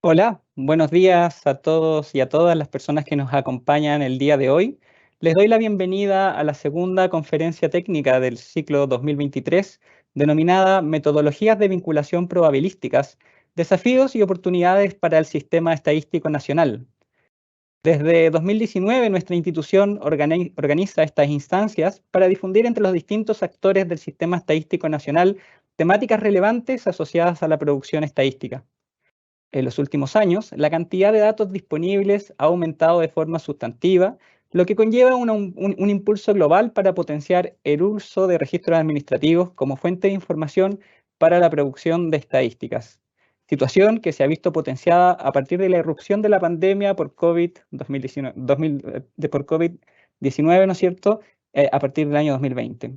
Hola, buenos días a todos y a todas las personas que nos acompañan el día de hoy. Les doy la bienvenida a la segunda conferencia técnica del ciclo 2023, denominada Metodologías de Vinculación Probabilísticas, Desafíos y Oportunidades para el Sistema Estadístico Nacional. Desde 2019, nuestra institución organiza estas instancias para difundir entre los distintos actores del Sistema Estadístico Nacional temáticas relevantes asociadas a la producción estadística. En los últimos años, la cantidad de datos disponibles ha aumentado de forma sustantiva, lo que conlleva un impulso global para potenciar el uso de registros administrativos como fuente de información para la producción de estadísticas. Situación que se ha visto potenciada a partir de la irrupción de la pandemia por COVID-19, ¿no es cierto?, a partir del año 2020.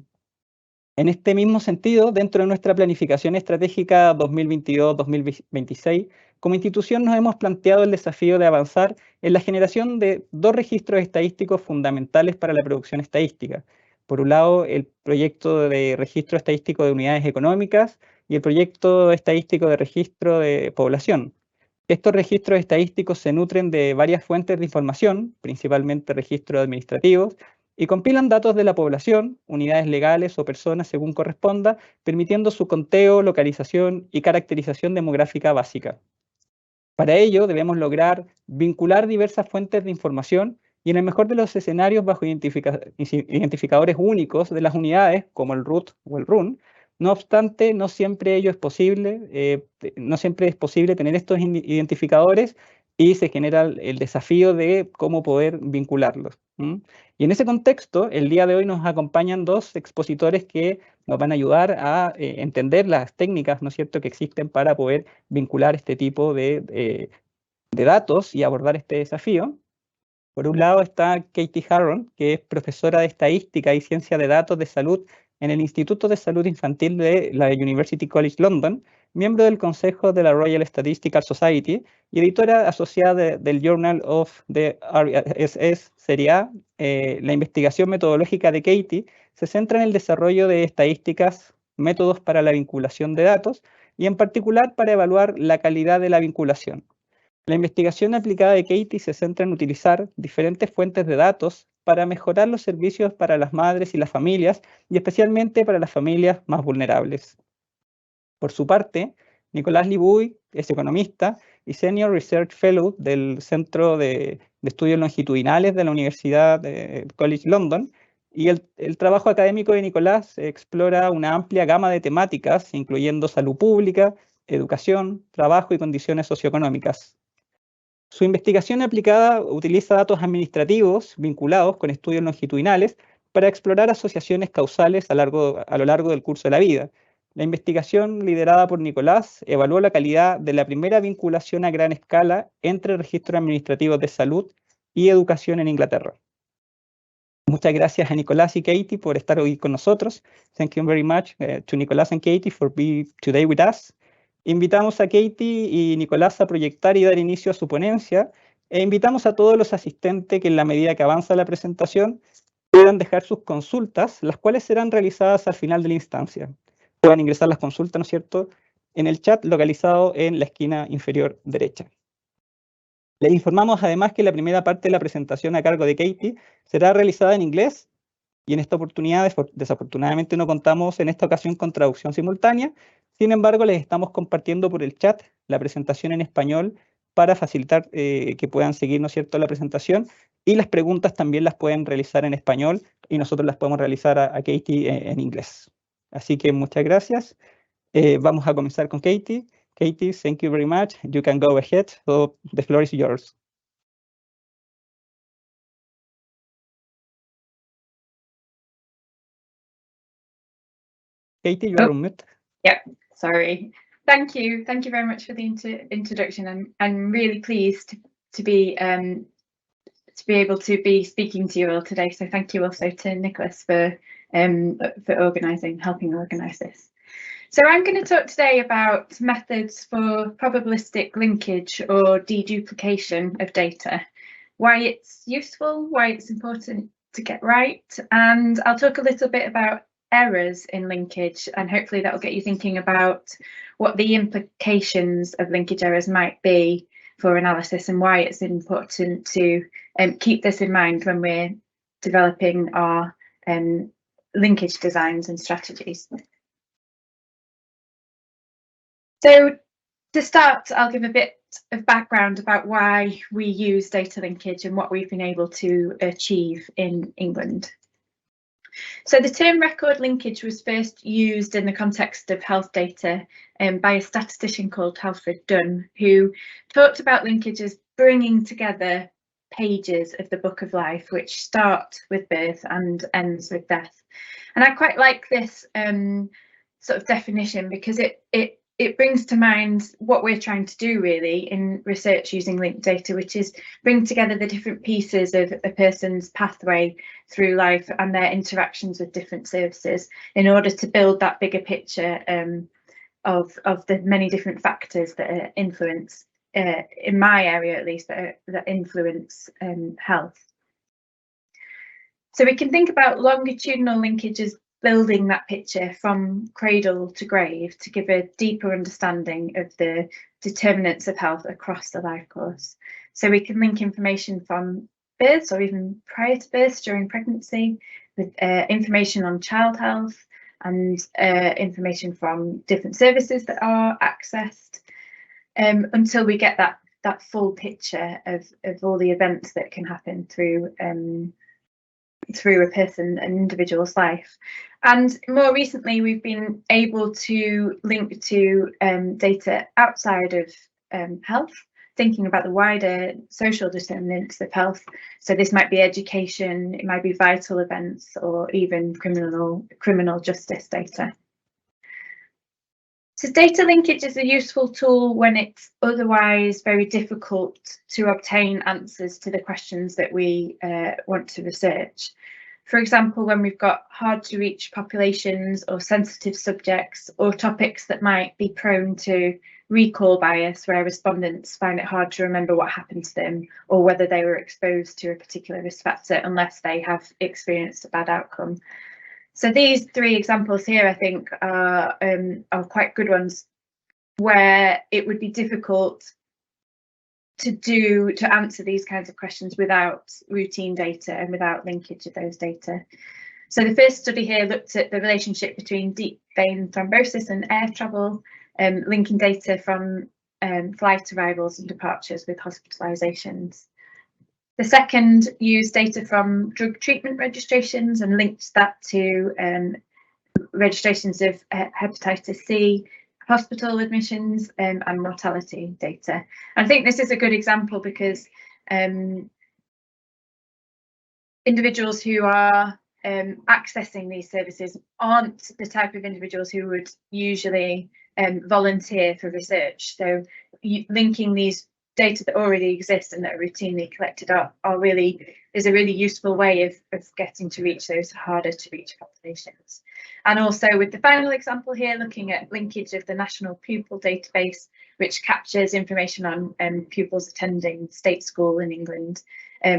En este mismo sentido, dentro de nuestra planificación estratégica 2022-2026, como institución nos hemos planteado el desafío de avanzar en la generación de dos registros estadísticos fundamentales para la producción estadística. Por un lado, el proyecto de registro estadístico de unidades económicas y el proyecto estadístico de registro de población. Estos registros estadísticos se nutren de varias fuentes de información, principalmente registros administrativos, y compilan datos de la población, unidades legales o personas según corresponda, permitiendo su conteo, localización y caracterización demográfica básica. Para ello, debemos lograr vincular diversas fuentes de información y, en el mejor de los escenarios, bajo identificadores únicos de las unidades, como el RUT o el RUN. No obstante, no siempre es posible tener estos identificadores y se genera el desafío de cómo poder vincularlos. Y en ese contexto, el día de hoy nos acompañan dos expositores que nos van a ayudar a entender las técnicas, ¿no es cierto?, que existen para poder vincular este tipo de datos y abordar este desafío. Por un lado está Katie Harron, que es profesora de Estadística y Ciencia de Datos de Salud en el Instituto de Salud Infantil de la University College London, miembro del Consejo de la Royal Statistical Society y editora asociada del Journal of the RSS Serie A. La investigación metodológica de Katie se centra en el desarrollo de estadísticas, métodos para la vinculación de datos y en particular para evaluar la calidad de la vinculación. La investigación aplicada de Katie se centra en utilizar diferentes fuentes de datos para mejorar los servicios para las madres y las familias, y especialmente para las familias más vulnerables. Por su parte, Nicolás Libuy es economista y Senior Research Fellow del Centro de Estudios Longitudinales de la Universidad de College London, y el trabajo académico de Nicolás explora una amplia gama de temáticas, incluyendo salud pública, educación, trabajo y condiciones socioeconómicas. Su investigación aplicada utiliza datos administrativos vinculados con estudios longitudinales para explorar asociaciones causales a lo largo del curso de la vida. La investigación liderada por Nicolás evaluó la calidad de la primera vinculación a gran escala entre registros administrativos de salud y educación en Inglaterra. Muchas gracias a Nicolás y Katie por estar hoy con nosotros. Thank you very much to Nicolás and Katie for being today with us. Invitamos a Katie y Nicolás a proyectar y dar inicio a su ponencia, e invitamos a todos los asistentes que, en la medida que avanza la presentación, puedan dejar sus consultas, las cuales serán realizadas al final de la instancia. Puedan ingresar las consultas, ¿no es cierto?, en el chat localizado en la esquina inferior derecha. Les informamos además que la primera parte de la presentación a cargo de Katie será realizada en inglés, y en esta oportunidad desafortunadamente no contamos en esta ocasión con traducción simultánea. Sin embargo, les estamos compartiendo por el chat la presentación en español para facilitar que puedan seguir, ¿no es cierto?, la presentación, y las preguntas también las pueden realizar en español y nosotros las podemos realizar a Katie en inglés. Así que muchas gracias. Vamos a comenzar con Katie. Katie, thank you very much. You can go ahead. So the floor is yours. Katie, you are on mute. Yeah, sorry. Thank you very much for the introduction. I'm really pleased to be able to be speaking to you all today. So thank you also to Nicholas for helping organise this. So I'm going to talk today about methods for probabilistic linkage or deduplication of data, why it's useful, why it's important to get right, and I'll talk a little bit about errors in linkage, and hopefully that will get you thinking about what the implications of linkage errors might be for analysis, and why it's important to keep this in mind when we're developing our linkage designs and strategies. So to start, I'll give a bit of background about why we use data linkage and what we've been able to achieve in England. So the term record linkage was first used in the context of health data by a statistician called Halfred Dunn, who talked about linkage as bringing together pages of the book of life, which start with birth and ends with death. And I quite like this sort of definition, because it brings to mind what we're trying to do really in research using linked data, which is bring together the different pieces of a person's pathway through life and their interactions with different services in order to build that bigger picture of the many different factors that influence, in my area at least, that influence health. So we can think about longitudinal linkages building that picture from cradle to grave to give a deeper understanding of the determinants of health across the life course. So we can link information from birth or even prior to birth during pregnancy with information on child health and information from different services that are accessed until we get that full picture of all the events that can happen through a person, an individual's life. And more recently, we've been able to link to data outside of health, thinking about the wider social determinants of health. So this might be education, it might be vital events, or even criminal justice data. So data linkage is a useful tool when it's otherwise very difficult to obtain answers to the questions that we want to research. For example, when we've got hard to reach populations or sensitive subjects or topics that might be prone to recall bias, where respondents find it hard to remember what happened to them or whether they were exposed to a particular risk factor unless they have experienced a bad outcome. So these three examples here, I think, are quite good ones, where it would be difficult to answer these kinds of questions without routine data and without linkage of those data. So the first study here looked at the relationship between deep vein thrombosis and air travel, linking data from flight arrivals and departures with hospitalisations. The second used data from drug treatment registrations and linked that to registrations of hepatitis C, hospital admissions and mortality data. I think this is a good example because individuals who are accessing these services aren't the type of individuals who would usually volunteer for research. So linking these data that already exist and that are routinely collected is a really useful way of getting to reach those harder to reach populations. And also with the final example here, looking at linkage of the National Pupil Database, which captures information on pupils attending state school in England,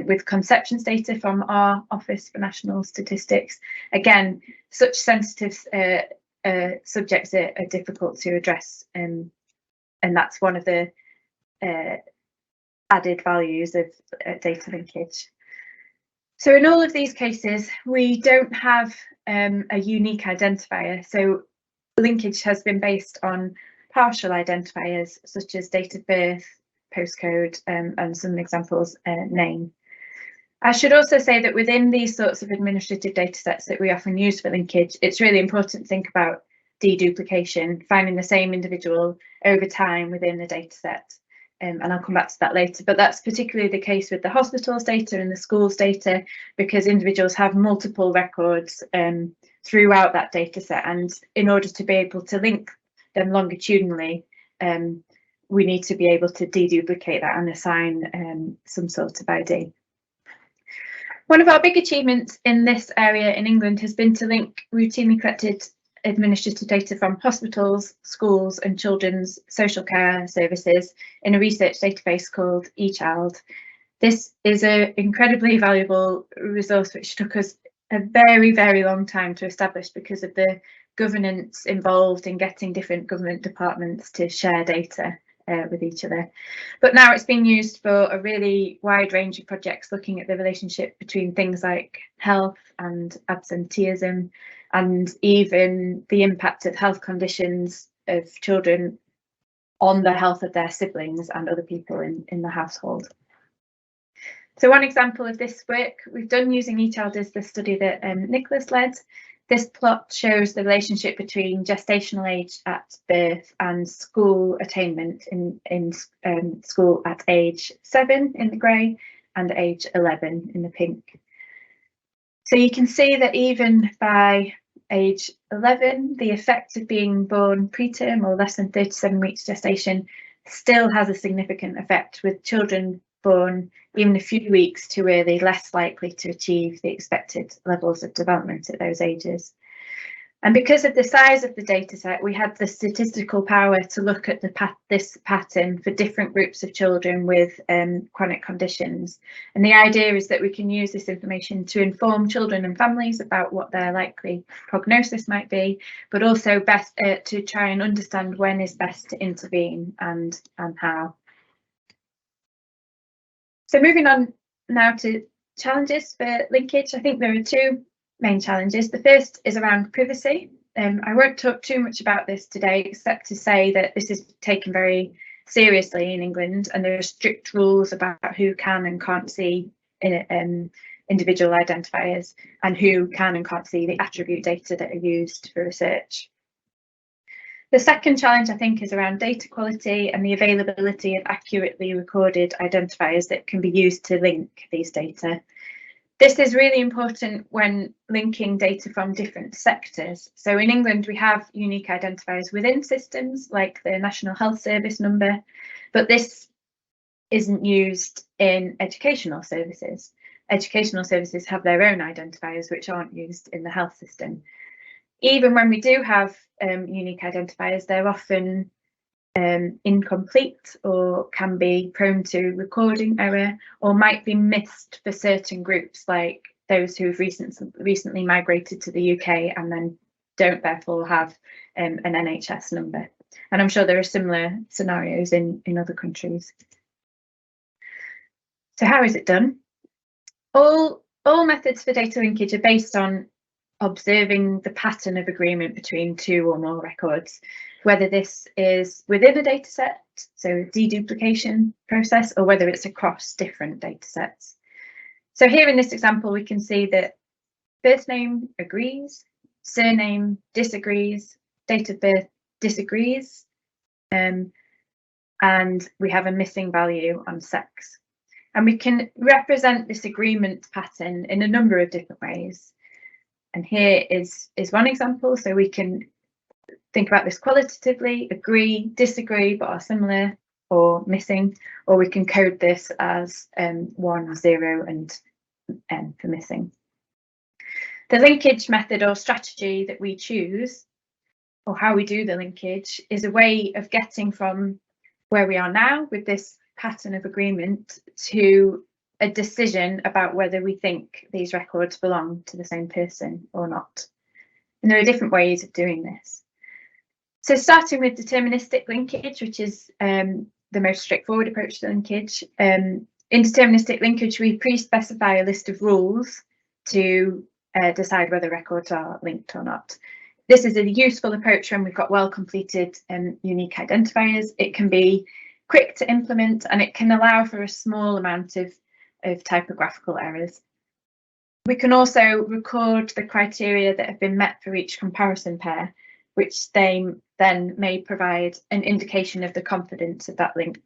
with conceptions data from our Office for National Statistics. Again, such sensitive subjects are difficult to address, and that's one of the added values of data linkage. So in all of these cases, we don't have a unique identifier. So linkage has been based on partial identifiers such as date of birth, postcode, and some examples, name. I should also say that within these sorts of administrative data sets that we often use for linkage, it's really important to think about deduplication, finding the same individual over time within the data set. And I'll come back to that later, but that's particularly the case with the hospitals data and the schools data, because individuals have multiple records throughout that data set, and in order to be able to link them longitudinally, we need to be able to deduplicate that and assign some sort of ID. One of our big achievements in this area in England has been to link routinely collected administrative data from hospitals, schools and children's social care services in a research database called eChild. This is an incredibly valuable resource which took us a very, very long time to establish because of the governance involved in getting different government departments to share data with each other. But now it's been used for a really wide range of projects looking at the relationship between things like health and absenteeism, and even the impact of health conditions of children on the health of their siblings and other people in the household. So one example of this work we've done using eChild is the study that Nicholas led. This plot shows the relationship between gestational age at birth and school attainment in school at age 7 in the grey and age 11 in the pink. So you can see that even by age 11, the effect of being born preterm or less than 37 weeks gestation still has a significant effect, with children born even a few weeks too early less likely to achieve the expected levels of development at those ages. And because of the size of the data set, we had the statistical power to look at this pattern for different groups of children with chronic conditions. And the idea is that we can use this information to inform children and families about what their likely prognosis might be, but also best to try and understand when is best to intervene and how. So moving on now to challenges for linkage, I think there are two main challenges. The first is around privacy. I won't talk too much about this today, except to say that this is taken very seriously in England, and there are strict rules about who can and can't see individual identifiers and who can and can't see the attribute data that are used for research. The second challenge, I think, is around data quality and the availability of accurately recorded identifiers that can be used to link these data. This is really important when linking data from different sectors. So in England, we have unique identifiers within systems like the National Health Service number, but this isn't used in educational services. Educational services have their own identifiers which aren't used in the health system. Even when we do have unique identifiers, they're often incomplete or can be prone to recording error, or might be missed for certain groups like those who have recently migrated to the UK and then don't therefore have an NHS number. And I'm sure there are similar scenarios in other countries. So how is it done? All methods for data linkage are based on observing the pattern of agreement between two or more records, whether this is within a data set, so a deduplication process, or whether it's across different data sets. So here in this example, we can see that first name agrees, surname disagrees, date of birth disagrees, and we have a missing value on sex. And we can represent this agreement pattern in a number of different ways. And here is one example. So we can think about this qualitatively: agree, disagree, but are similar or missing, or we can code this as 1, 0 and N for missing. The linkage method or strategy that we choose, or how we do the linkage, is a way of getting from where we are now with this pattern of agreement to a decision about whether we think these records belong to the same person or not. And there are different ways of doing this. So starting with deterministic linkage, which is the most straightforward approach to linkage. In deterministic linkage, we pre-specify a list of rules to decide whether records are linked or not. This is a useful approach when we've got well-completed unique identifiers. It can be quick to implement, and it can allow for a small amount of typographical errors. We can also record the criteria that have been met for each comparison pair, which then may provide an indication of the confidence of that link,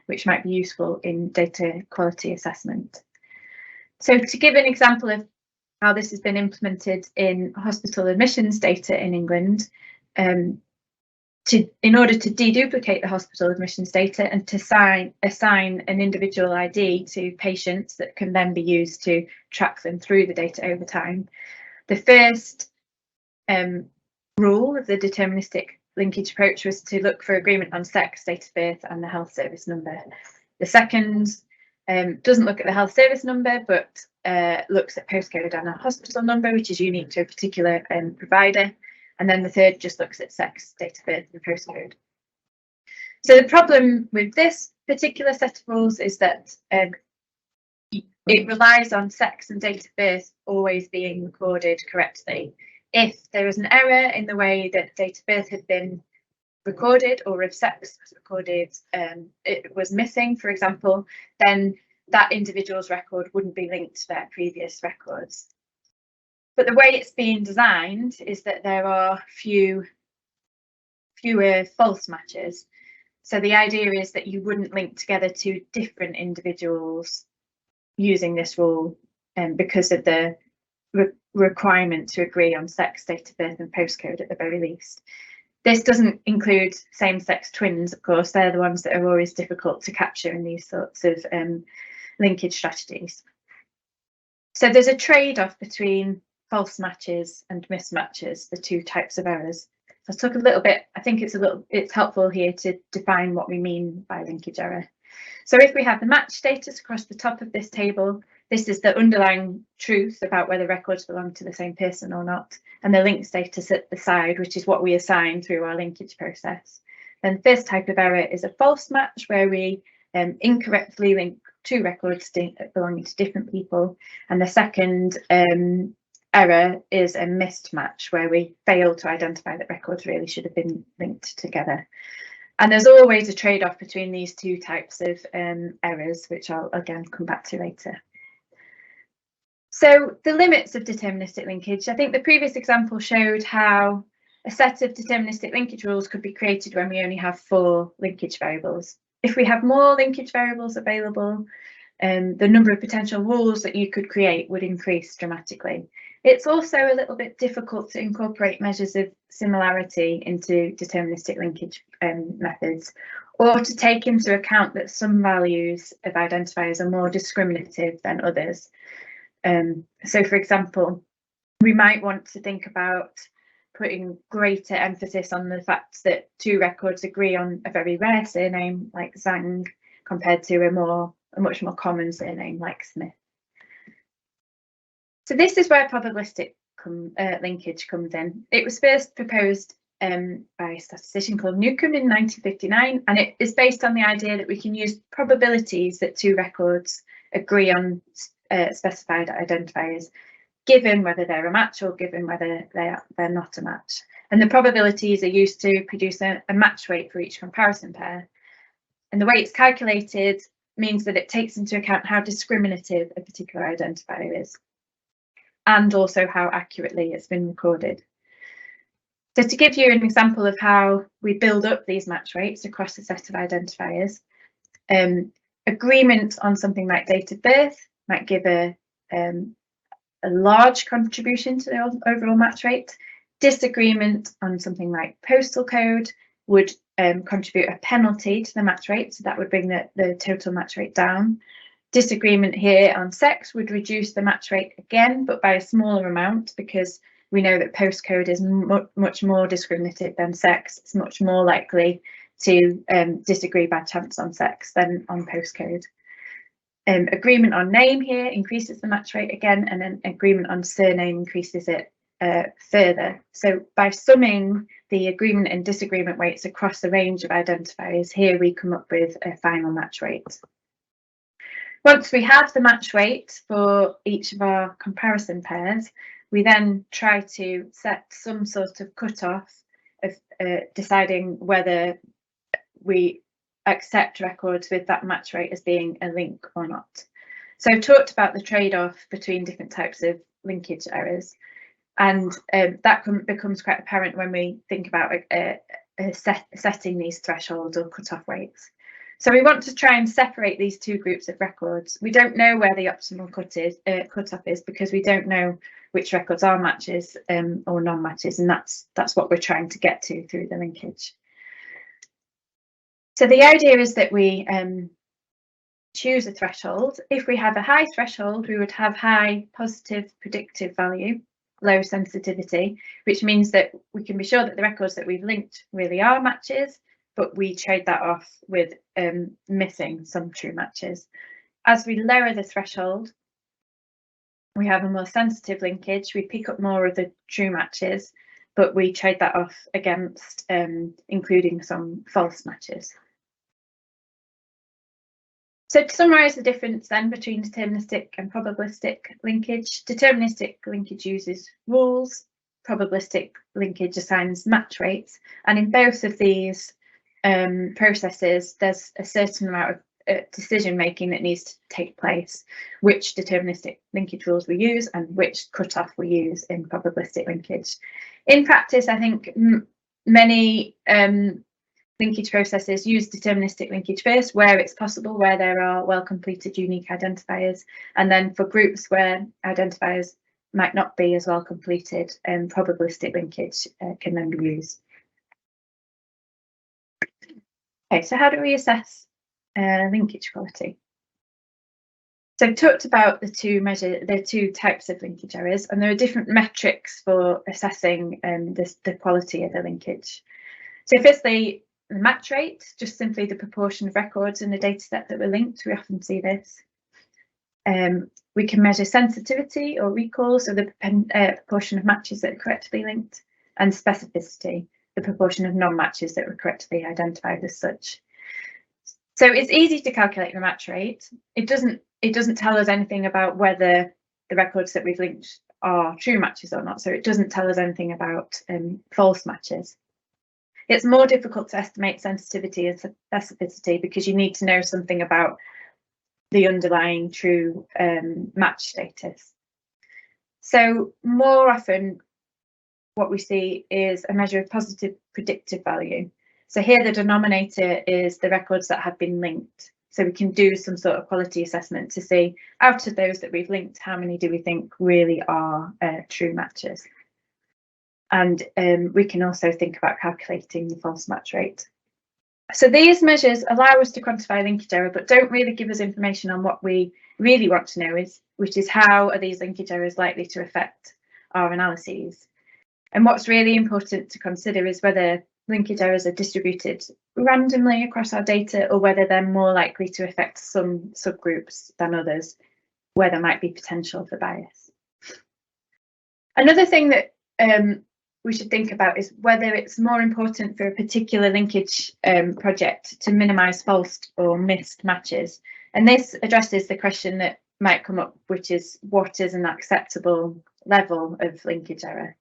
which might be useful in data quality assessment. So to give an example of how this has been implemented in hospital admissions data in England, in order to deduplicate the hospital admissions data and to assign an individual ID to patients that can then be used to track them through the data over time. The first rule of the deterministic linkage approach was to look for agreement on sex, date of birth and the health service number. The second doesn't look at the health service number, but looks at postcode and a hospital number, which is unique to a particular provider. And then the third just looks at sex, date of birth and postcode. So the problem with this particular set of rules is that it relies on sex and date of birth always being recorded correctly. If there is an error in the way that date of birth had been recorded, or if sex was recorded, it was missing, for example, then that individual's record wouldn't be linked to their previous records. But the way it's being designed is that there are fewer false matches. So the idea is that you wouldn't link together two different individuals using this rule, because of the requirement to agree on sex, date of birth and postcode at the very least. This doesn't include same-sex twins, of course. They're the ones that are always difficult to capture in these sorts of linkage strategies. So there's a trade-off between false matches and mismatches, the two types of errors. So I'll talk a little bit, I think it's helpful here to define what we mean by linkage error. So if we have the match status across the top of this table, this is the underlying truth about whether records belong to the same person or not, and the link status at the side, which is what we assign through our linkage process. Then this type of error is a false match, where we incorrectly link two records belonging to different people, and the second error is a mismatch, where we fail to identify that records really should have been linked together. And there's always a trade-off between these two types of errors, which I'll again come back to later. So the limits of deterministic linkage, I think the previous example showed how a set of deterministic linkage rules could be created when we only have 4 linkage variables. If we have more linkage variables available, the number of potential rules that you could create would increase dramatically. It's also a little bit difficult to incorporate measures of similarity into deterministic linkage methods, or to take into account that some values of identifiers are more discriminative than others. So, for example, we might want to think about putting greater emphasis on the fact that 2 records agree on a very rare surname like Zhang, compared to a much more common surname like Smith. So this is where probabilistic linkage comes in. It was first proposed by a statistician called Newcomb in 1959, and it is based on the idea that we can use probabilities that 2 records agree on specified identifiers, given whether they're a match or given whether they're not a match. And the probabilities are used to produce a match rate for each comparison pair. And the way it's calculated means that it takes into account how discriminative a particular identifier is, and also how accurately it's been recorded. So to give you an example of how we build up these match rates across a set of identifiers, agreement on something like date of birth might give a large contribution to the overall match rate. Disagreement on something like postal code would contribute a penalty to the match rate, so that would bring the total match rate down. Disagreement here on sex would reduce the match rate again, but by a smaller amount, because we know that postcode is much more discriminative than sex. It's much more likely to disagree by chance on sex than on postcode. Agreement on name here increases the match rate again, and then agreement on surname increases it further. So by summing the agreement and disagreement weights across a range of identifiers, here we come up with a final match rate. Once we have the match rate for each of our comparison pairs, we then try to set some sort of cutoff of deciding whether we accept records with that match rate as being a link or not. So I've talked about the trade-off between different types of linkage errors, and that becomes quite apparent when we think about setting these thresholds or cutoff weights. So we want to try and separate these 2 groups of records. We don't know where the optimal cutoff is, because we don't know which records are matches or non-matches, and that's what we're trying to get to through the linkage. So the idea is that we choose a threshold. If we have a high threshold, we would have high positive predictive value, low sensitivity, which means that we can be sure that the records that we've linked really are matches, but we trade that off with missing some true matches. As we lower the threshold, we have a more sensitive linkage. We pick up more of the true matches, but we trade that off against including some false matches. So to summarise the difference then between deterministic and probabilistic linkage, deterministic linkage uses rules, probabilistic linkage assigns match rates, and in both of these processes there's a certain amount of decision making that needs to take place, which deterministic linkage rules we use and which cutoff we use in probabilistic linkage. In practice, I think many linkage processes use deterministic linkage first where it's possible, where there are well completed unique identifiers, and then for groups where identifiers might not be as well completed, probabilistic linkage can then be used. Okay, so how do we assess linkage quality? So I've talked about the two types of linkage errors, and there are different metrics for assessing the quality of the linkage. So firstly, the match rate, just simply the proportion of records in the data set that were linked. We often see this. We can measure sensitivity or recall, so the proportion of matches that are correctly linked, and specificity, the proportion of non-matches that were correctly identified as such. So it's easy to calculate the match rate. It doesn't tell us anything about whether the records that we've linked are true matches or not. So it doesn't tell us anything about false matches. It's more difficult to estimate sensitivity and specificity because you need to know something about the underlying true match status. So more often what we see is a measure of positive predictive value. So here the denominator is the records that have been linked. So we can do some sort of quality assessment to see, out of those that we've linked, how many do we think really are true matches? And we can also think about calculating the false match rate. So these measures allow us to quantify linkage error, but don't really give us information on what we really want to know, which is how are these linkage errors likely to affect our analyses. And what's really important to consider is whether linkage errors are distributed randomly across our data or whether they're more likely to affect some subgroups than others, where there might be potential for bias. Another thing that we should think about is whether it's more important for a particular linkage project to minimise false or missed matches. And this addresses the question that might come up, which is what is an acceptable level of linkage error?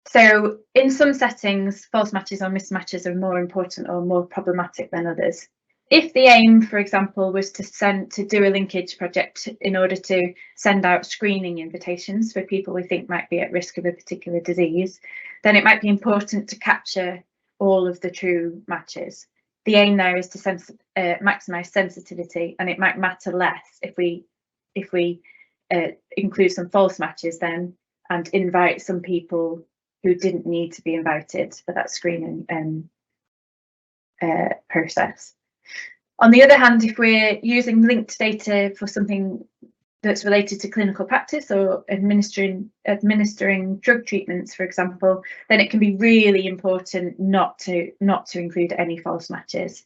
So in some settings, false matches or mismatches are more important or more problematic than others. If the aim, for example, was to do a linkage project in order to send out screening invitations for people we think might be at risk of a particular disease, then it might be important to capture all of the true matches. The aim there is to maximise sensitivity, and it might matter less if we include some false matches then and invite some people who didn't need to be invited for that screening process. On the other hand, if we're using linked data for something that's related to clinical practice or administering drug treatments, for example, then it can be really important not to include any false matches.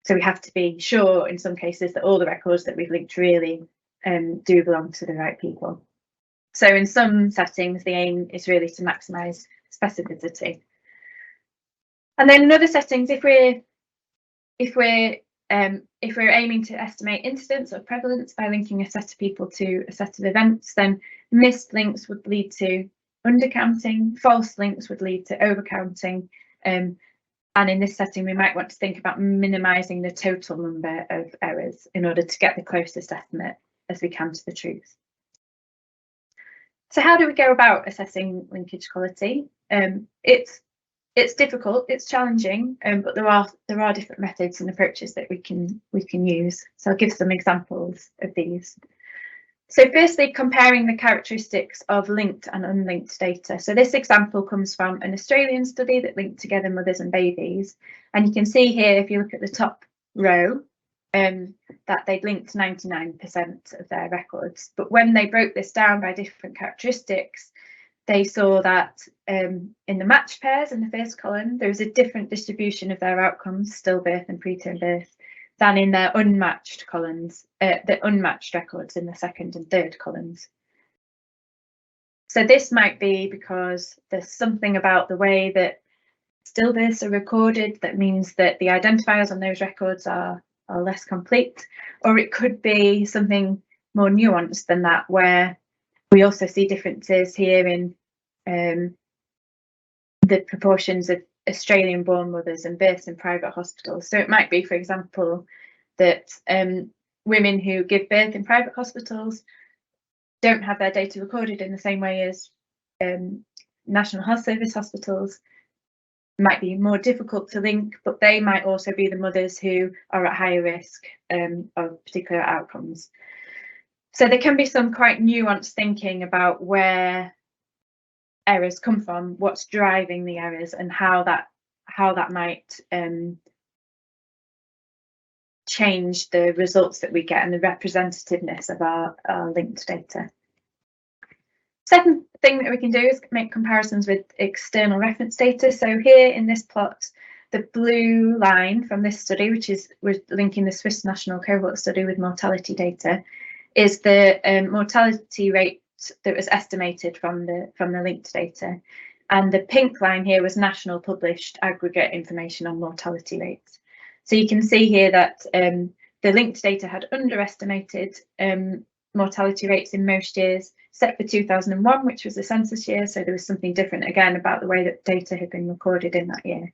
So we have to be sure in some cases that all the records that we've linked really do belong to the right people. So in some settings, the aim is really to maximise specificity. And then in other settings, if we're aiming to estimate incidence or prevalence by linking a set of people to a set of events, then missed links would lead to undercounting, false links would lead to overcounting, and in this setting we might want to think about minimising the total number of errors in order to get the closest estimate as we can to the truth. So how do we go about assessing linkage quality? It's difficult, it's challenging, but there are different methods and approaches that we can use. So I'll give some examples of these. So firstly, comparing the characteristics of linked and unlinked data. So this example comes from an Australian study that linked together mothers and babies. And you can see here, if you look at the top row, that they'd linked 99% of their records. But when they broke this down by different characteristics, they saw that in the matched pairs in the first column, there was a different distribution of their outcomes, stillbirth and preterm birth, than in their unmatched columns, the unmatched records in the second and third columns. So this might be because there's something about the way that stillbirths are recorded that means that the identifiers on those records are less complete, or it could be something more nuanced than that, where we also see differences here in the proportions of Australian-born mothers and births in private hospitals. So it might be, for example, that women who give birth in private hospitals don't have their data recorded in the same way as National Health Service hospitals. Might be more difficult to link, but they might also be the mothers who are at higher risk of particular outcomes. So there can be some quite nuanced thinking about where errors come from, what's driving the errors, and how that might change the results that we get and the representativeness of our linked data. Second thing that we can do is make comparisons with external reference data. So here in this plot, the blue line from this study, which is we're linking the Swiss National Cohort Study with mortality data, is the mortality rate that was estimated from the linked data. And the pink line here was national published aggregate information on mortality rates. So you can see here that the linked data had underestimated mortality rates in most years, except for 2001, which was the census year. So there was something different again about the way that data had been recorded in that year.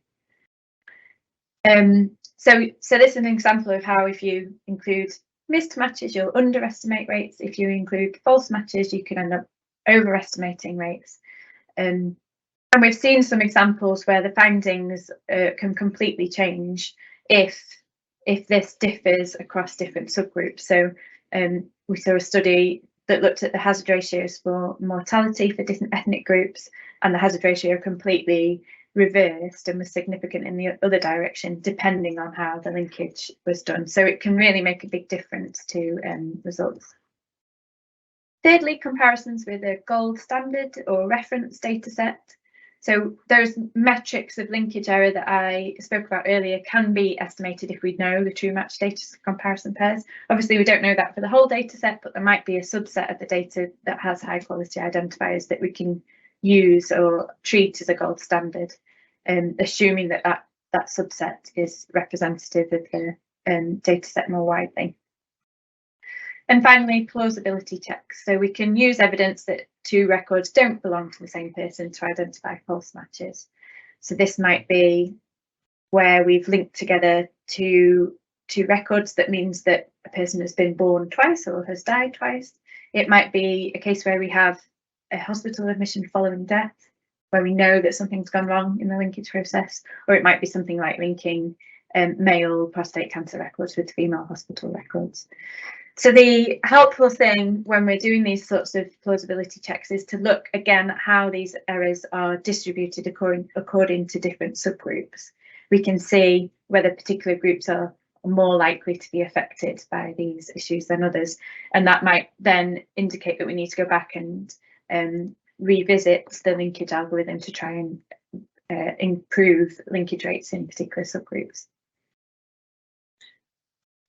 So this is an example of how if you include missed matches, you'll underestimate rates. If you include false matches, you can end up overestimating rates. And we've seen some examples where the findings can completely change if this differs across different subgroups. So we saw a study that looked at the hazard ratios for mortality for different ethnic groups, and the hazard ratio completely reversed and was significant in the other direction, depending on how the linkage was done. So it can really make a big difference to results. Thirdly, comparisons with a gold standard or reference data set. So those metrics of linkage error that I spoke about earlier can be estimated if we know the true match data comparison pairs. Obviously, we don't know that for the whole data set, but there might be a subset of the data that has high quality identifiers that we can use or treat as a gold standard, assuming that subset is representative of the data set more widely. And finally, plausibility checks. So we can use evidence that two records don't belong to the same person to identify false matches. So this might be where we've linked together two records. That means that a person has been born twice or has died twice. It might be a case where we have a hospital admission following death, where we know that something's gone wrong in the linkage process, or it might be something like linking male prostate cancer records with female hospital records. So the helpful thing when we're doing these sorts of plausibility checks is to look again at how these errors are distributed according to different subgroups. We can see whether particular groups are more likely to be affected by these issues than others, and that might then indicate that we need to go back and revisit the linkage algorithm to try and improve linkage rates in particular subgroups.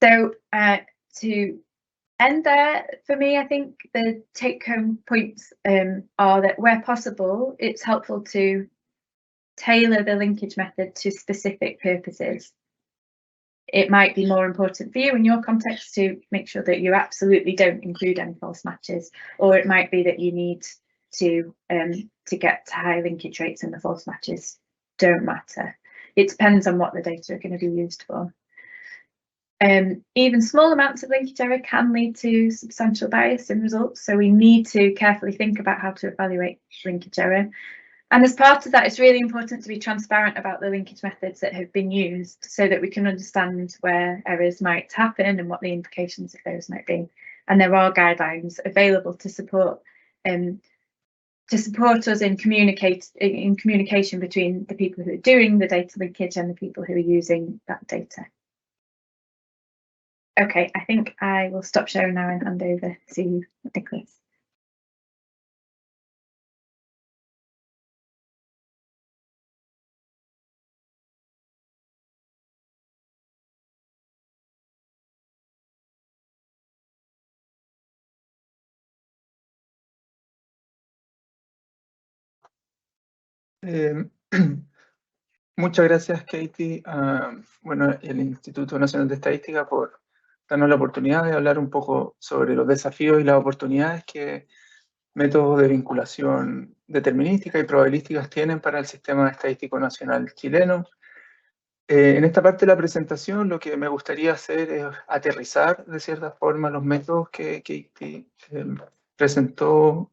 So to end there, for me, I think the take-home points are that where possible, it's helpful to tailor the linkage method to specific purposes. It might be more important for you in your context to make sure that you absolutely don't include any false matches, or it might be that you need to get to high linkage rates and the false matches don't matter. It depends on what the data are going to be used for. Even small amounts of linkage error can lead to substantial bias in results, so we need to carefully think about how to evaluate linkage error. And as part of that, it's really important to be transparent about the linkage methods that have been used so that we can understand where errors might happen and what the implications of those might be. And there are guidelines available to support us in communication between the people who are doing the data linkage and the people who are using that data. Okay, I think I will stop sharing now and hand over to Nicholas. Muchas gracias, Katie. Bueno, el Instituto Nacional de Estadística por darnos la oportunidad de hablar un poco sobre los desafíos y las oportunidades que métodos de vinculación determinística y probabilísticas tienen para el Sistema Estadístico Nacional chileno. En esta parte de la presentación lo que me gustaría hacer es aterrizar de cierta forma los métodos que Katie presentó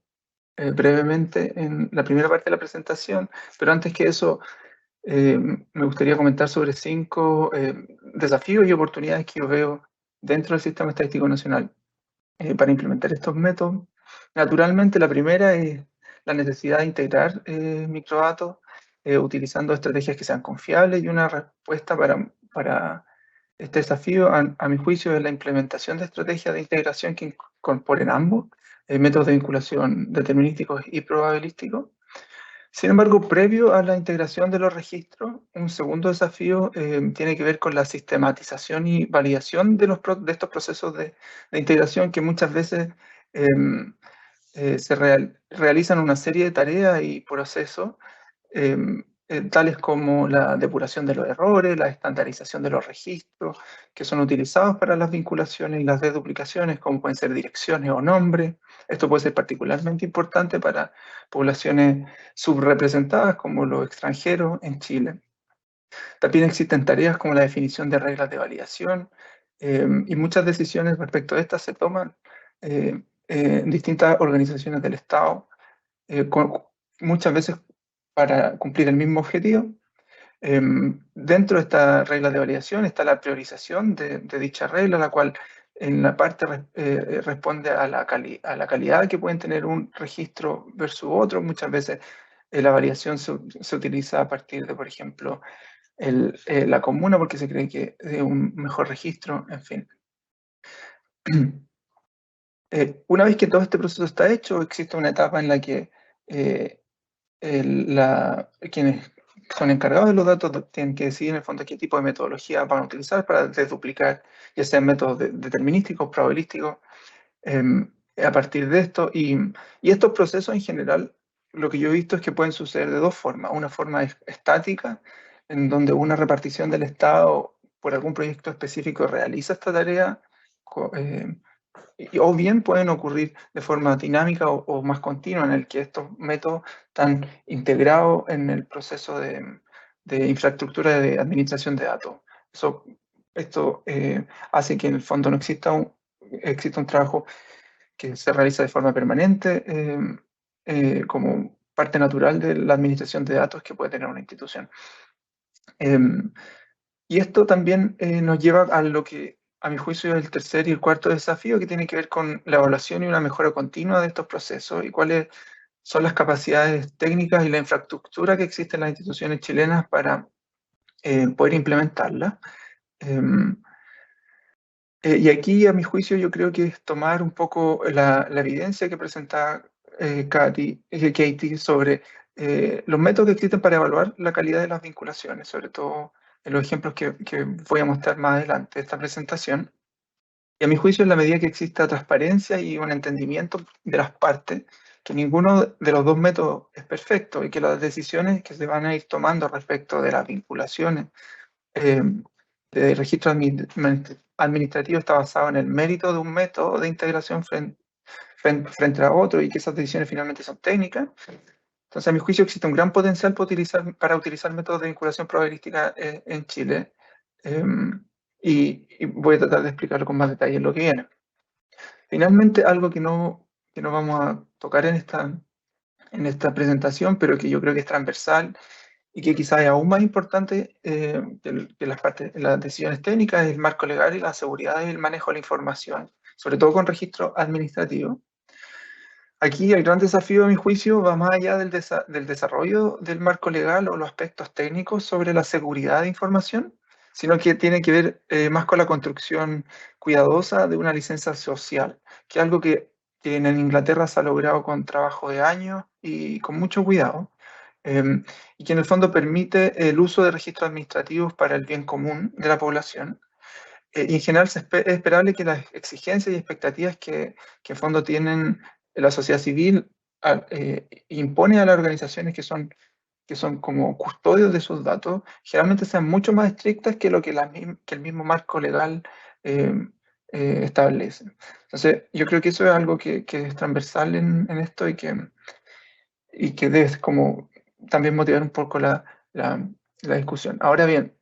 brevemente en la primera parte de la presentación, pero antes que eso me gustaría comentar sobre 5 desafíos y oportunidades que yo veo dentro del Sistema Estadístico Nacional para implementar estos métodos. Naturalmente, la primera es la necesidad de integrar microdatos utilizando estrategias que sean confiables, y una respuesta para este desafío, a mi juicio, es la implementación de estrategias de integración que incorporen ambos, métodos de vinculación determinísticos y probabilísticos. Sin embargo, previo a la integración de los registros, un segundo desafío tiene que ver con la sistematización y validación de estos procesos de integración, que muchas veces realizan una serie de tareas y procesos, tales como la depuración de los errores, la estandarización de los registros que son utilizados para las vinculaciones y las deduplicaciones, como pueden ser direcciones o nombres. Esto puede ser particularmente importante para poblaciones subrepresentadas como los extranjeros en Chile. También existen tareas como la definición de reglas de validación, y muchas decisiones respecto a estas se toman en distintas organizaciones del Estado, muchas veces para cumplir el mismo objetivo. Dentro de esta regla de validación está la priorización de dicha regla, la cual en la parte responde a la calidad que pueden tener un registro versus otro. Muchas veces la validación se utiliza a partir de, por ejemplo, la comuna, porque se cree que es un mejor registro, en fin. Una vez que todo este proceso está hecho, existe una etapa en la que quienes son encargados de los datos tienen que decidir en el fondo qué tipo de metodología van a utilizar para desduplicar, ya sean métodos determinísticos, probabilísticos, a partir de esto. Y estos procesos en general, lo que yo he visto es que pueden suceder de dos formas. Una forma estática, en donde una repartición del Estado por algún proyecto específico realiza esta tarea, o bien pueden ocurrir de forma dinámica o más continua, en el que estos métodos están integrados en el proceso de infraestructura de administración de datos. Esto hace que en el fondo no exista un trabajo que se realiza de forma permanente como parte natural de la administración de datos que puede tener una institución. Y esto también nos lleva a lo que, a mi juicio, es el tercer y el cuarto desafío, que tiene que ver con la evaluación y una mejora continua de estos procesos, y cuáles son las capacidades técnicas y la infraestructura que existen en las instituciones chilenas para poder implementarla. Y aquí, a mi juicio, yo creo que es tomar un poco la evidencia que presenta Katie sobre los métodos que existen para evaluar la calidad de las vinculaciones, sobre todo en los ejemplos que voy a mostrar más adelante de esta presentación. Y a mi juicio, en la medida que exista transparencia y un entendimiento de las partes, que ninguno de los dos métodos es perfecto y que las decisiones que se van a ir tomando respecto de las vinculaciones de registro administrativo está basado en el mérito de un método de integración frente a otro, y que esas decisiones finalmente son técnicas. Entonces, a mi juicio, existe un gran potencial para utilizar métodos de vinculación probabilística en Chile, y voy a tratar de explicarlo con más detalle en lo que viene. Finalmente, algo que no vamos a tocar en esta presentación, pero que yo creo que es transversal y que quizás es aún más importante que las decisiones técnicas, es el marco legal y la seguridad y el manejo de la información, sobre todo con registro administrativo. Aquí el gran desafío, a mi juicio, va más allá del desarrollo del marco legal o los aspectos técnicos sobre la seguridad de información, sino que tiene que ver más con la construcción cuidadosa de una licencia social, que es algo que en Inglaterra se ha logrado con trabajo de años y con mucho cuidado, y que en el fondo permite el uso de registros administrativos para el bien común de la población. Y en general es esperable que las exigencias y expectativas que en fondo tienen la sociedad civil impone a las organizaciones que son que son como custodios de esos datos, generalmente sean mucho más estrictas que lo que, que el mismo marco legal establece. Entonces, yo creo que eso es algo que es transversal en esto y que debe como también motivar un poco la discusión. Ahora bien,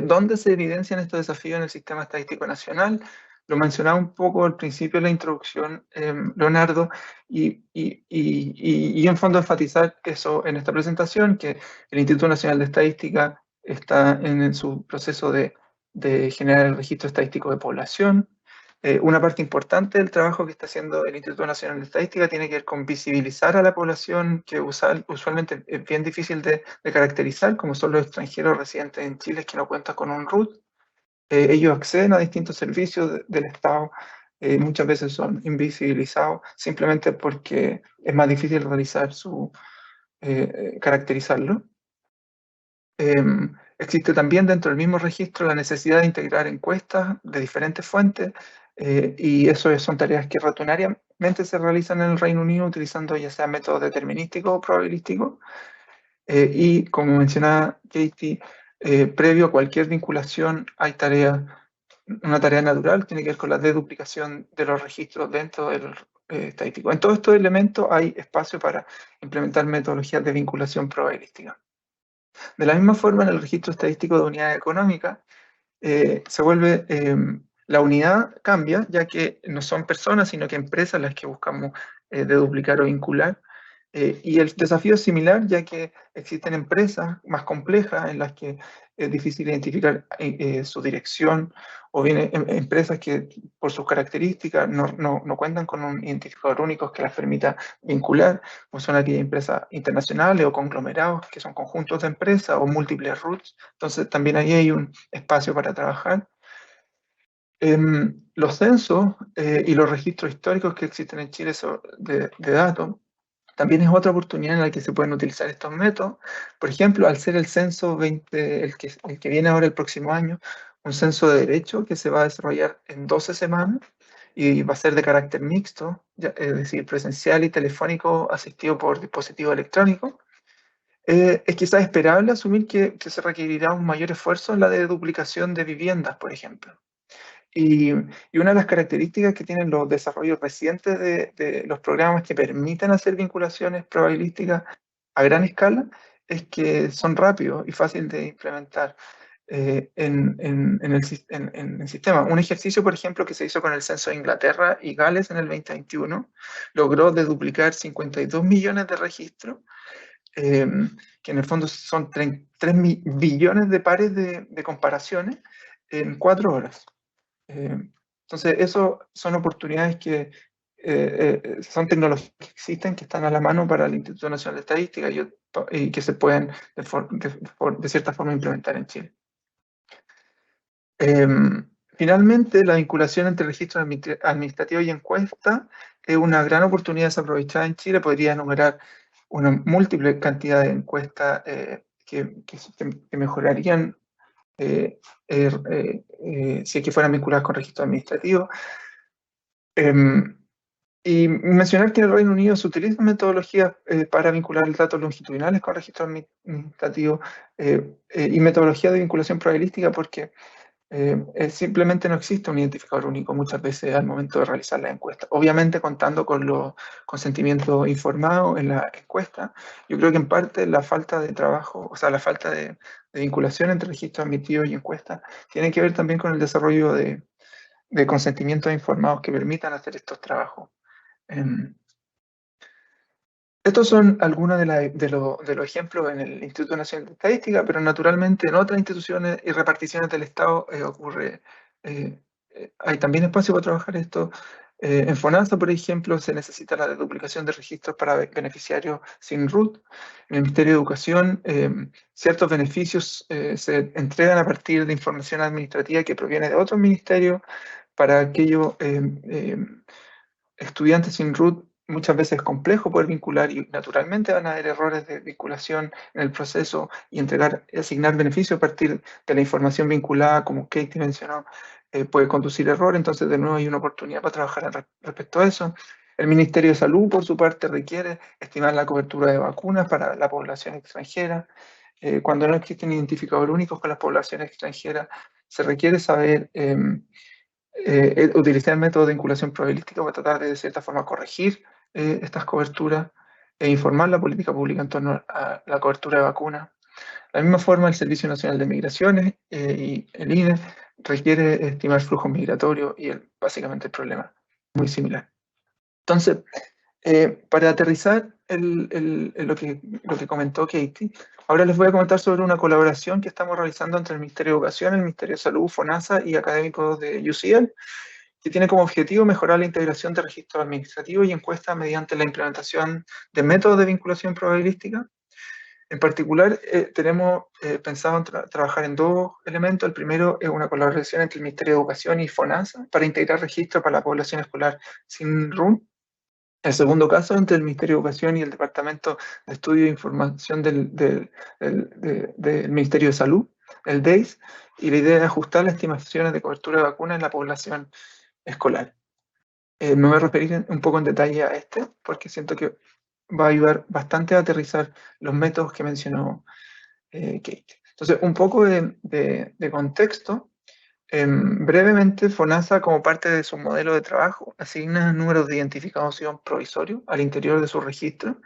¿dónde se evidencian estos desafíos en el sistema estadístico nacional? Lo mencionaba un poco al principio de la introducción, Leonardo, y en fondo enfatizar eso en esta presentación, que el Instituto Nacional de Estadística está en su proceso de generar el registro estadístico de población. Una parte importante del trabajo que está haciendo el Instituto Nacional de Estadística tiene que ver con visibilizar a la población que usualmente es bien difícil de caracterizar, como son los extranjeros residentes en Chile que no cuentan con un RUT. Ellos acceden a distintos servicios del Estado, muchas veces son invisibilizados simplemente porque es más difícil realizar caracterizarlo. Existe también dentro del mismo registro la necesidad de integrar encuestas de diferentes fuentes y eso son tareas que rutinariamente se realizan en el Reino Unido utilizando ya sea métodos determinísticos o probabilísticos. Y como mencionaba Katie, previo a cualquier vinculación hay una tarea natural, tiene que ver con la deduplicación de los registros dentro del estadístico. En todos estos elementos hay espacio para implementar metodologías de vinculación probabilística. De la misma forma, en el registro estadístico de unidades económicas, la unidad cambia, ya que no son personas, sino que empresas las que buscamos deduplicar o vincular. Y el desafío es similar, ya que existen empresas más complejas en las que es difícil identificar su dirección, o bien empresas que por sus características no cuentan con un identificador único que las permita vincular, como son aquellas empresas internacionales o conglomerados, que son conjuntos de empresas o múltiples RUTs. Entonces también ahí hay un espacio para trabajar. Los censos y los registros históricos que existen en Chile de datos también es otra oportunidad en la que se pueden utilizar estos métodos. Por ejemplo, al ser el censo 20, el que viene ahora el próximo año, un censo de derecho que se va a desarrollar en 12 semanas y va a ser de carácter mixto, es decir, presencial y telefónico asistido por dispositivo electrónico. Es quizás esperable asumir que se requerirá un mayor esfuerzo en la duplicación de viviendas, por ejemplo. Y una de las características que tienen los desarrollos recientes de los programas que permiten hacer vinculaciones probabilísticas a gran escala es que son rápidos y fáciles de implementar en el sistema. Un ejercicio, por ejemplo, que se hizo con el censo de Inglaterra y Gales en el 2021, logró deduplicar 52 millones de registros, que en el fondo son 3 billones de pares de comparaciones en 4 horas. Entonces, eso son oportunidades que son tecnologías que existen, que están a la mano para el Instituto Nacional de Estadística y que se pueden de cierta forma implementar en Chile. Finalmente, la vinculación entre registros administrativos y encuestas es una gran oportunidad desaprovechada en Chile. Podría enumerar una múltiple cantidad de encuestas que mejorarían si es que fueran vinculadas con registro administrativo. Y mencionar que en el Reino Unido se utilizan metodologías para vincular datos longitudinales con registro administrativo y metodología de vinculación probabilística porque simplemente no existe un identificador único muchas veces al momento de realizar la encuesta. Obviamente contando con los consentimientos informados en la encuesta, yo creo que en parte la falta de trabajo, o sea, la falta de vinculación entre registros admitidos y encuestas tiene que ver también con el desarrollo de consentimientos informados que permitan hacer estos trabajos. Estos son algunos de los ejemplos en el Instituto Nacional de Estadística, pero naturalmente en otras instituciones y reparticiones del Estado ocurre, hay también espacio para trabajar esto. En FONASA, por ejemplo, se necesita la duplicación de registros para beneficiarios sin RUT. En el Ministerio de Educación, ciertos beneficios se entregan a partir de información administrativa que proviene de otros ministerios para aquellos estudiantes sin RUT. Muchas veces es complejo poder vincular y naturalmente van a haber errores de vinculación en el proceso y asignar beneficios a partir de la información vinculada, como Katie mencionó, puede conducir error. Entonces, de nuevo, hay una oportunidad para trabajar respecto a eso. El Ministerio de Salud, por su parte, requiere estimar la cobertura de vacunas para la población extranjera. Cuando no existen identificadores únicos con las poblaciones extranjeras, se requiere saber utilizar métodos de vinculación probabilística para tratar de cierta forma corregir estas coberturas e informar la política pública en torno a la cobertura de vacunas. De la misma forma, el Servicio Nacional de Migraciones y el INE requiere estimar flujos migratorios y básicamente el problema es muy similar. Entonces, para aterrizar lo que comentó Katie, ahora les voy a comentar sobre una colaboración que estamos realizando entre el Ministerio de Educación, el Ministerio de Salud, FONASA y académicos de UCL, que tiene como objetivo mejorar la integración de registros administrativos y encuestas mediante la implementación de métodos de vinculación probabilística. En particular, tenemos pensado trabajar en dos elementos. El primero es una colaboración entre el Ministerio de Educación y FONASA para integrar registros para la población escolar sin RUN. El segundo caso, entre el Ministerio de Educación y el Departamento de Estudio e Información del Ministerio de Salud, el DEIS, y la idea es ajustar las estimaciones de cobertura de vacunas en la población escolar. Me voy a referir un poco en detalle a porque siento que va a ayudar bastante a aterrizar los métodos que mencionó Kate. Entonces, un poco de contexto. Brevemente, FONASA, como parte de su modelo de trabajo, asigna números de identificación provisorio al interior de su registro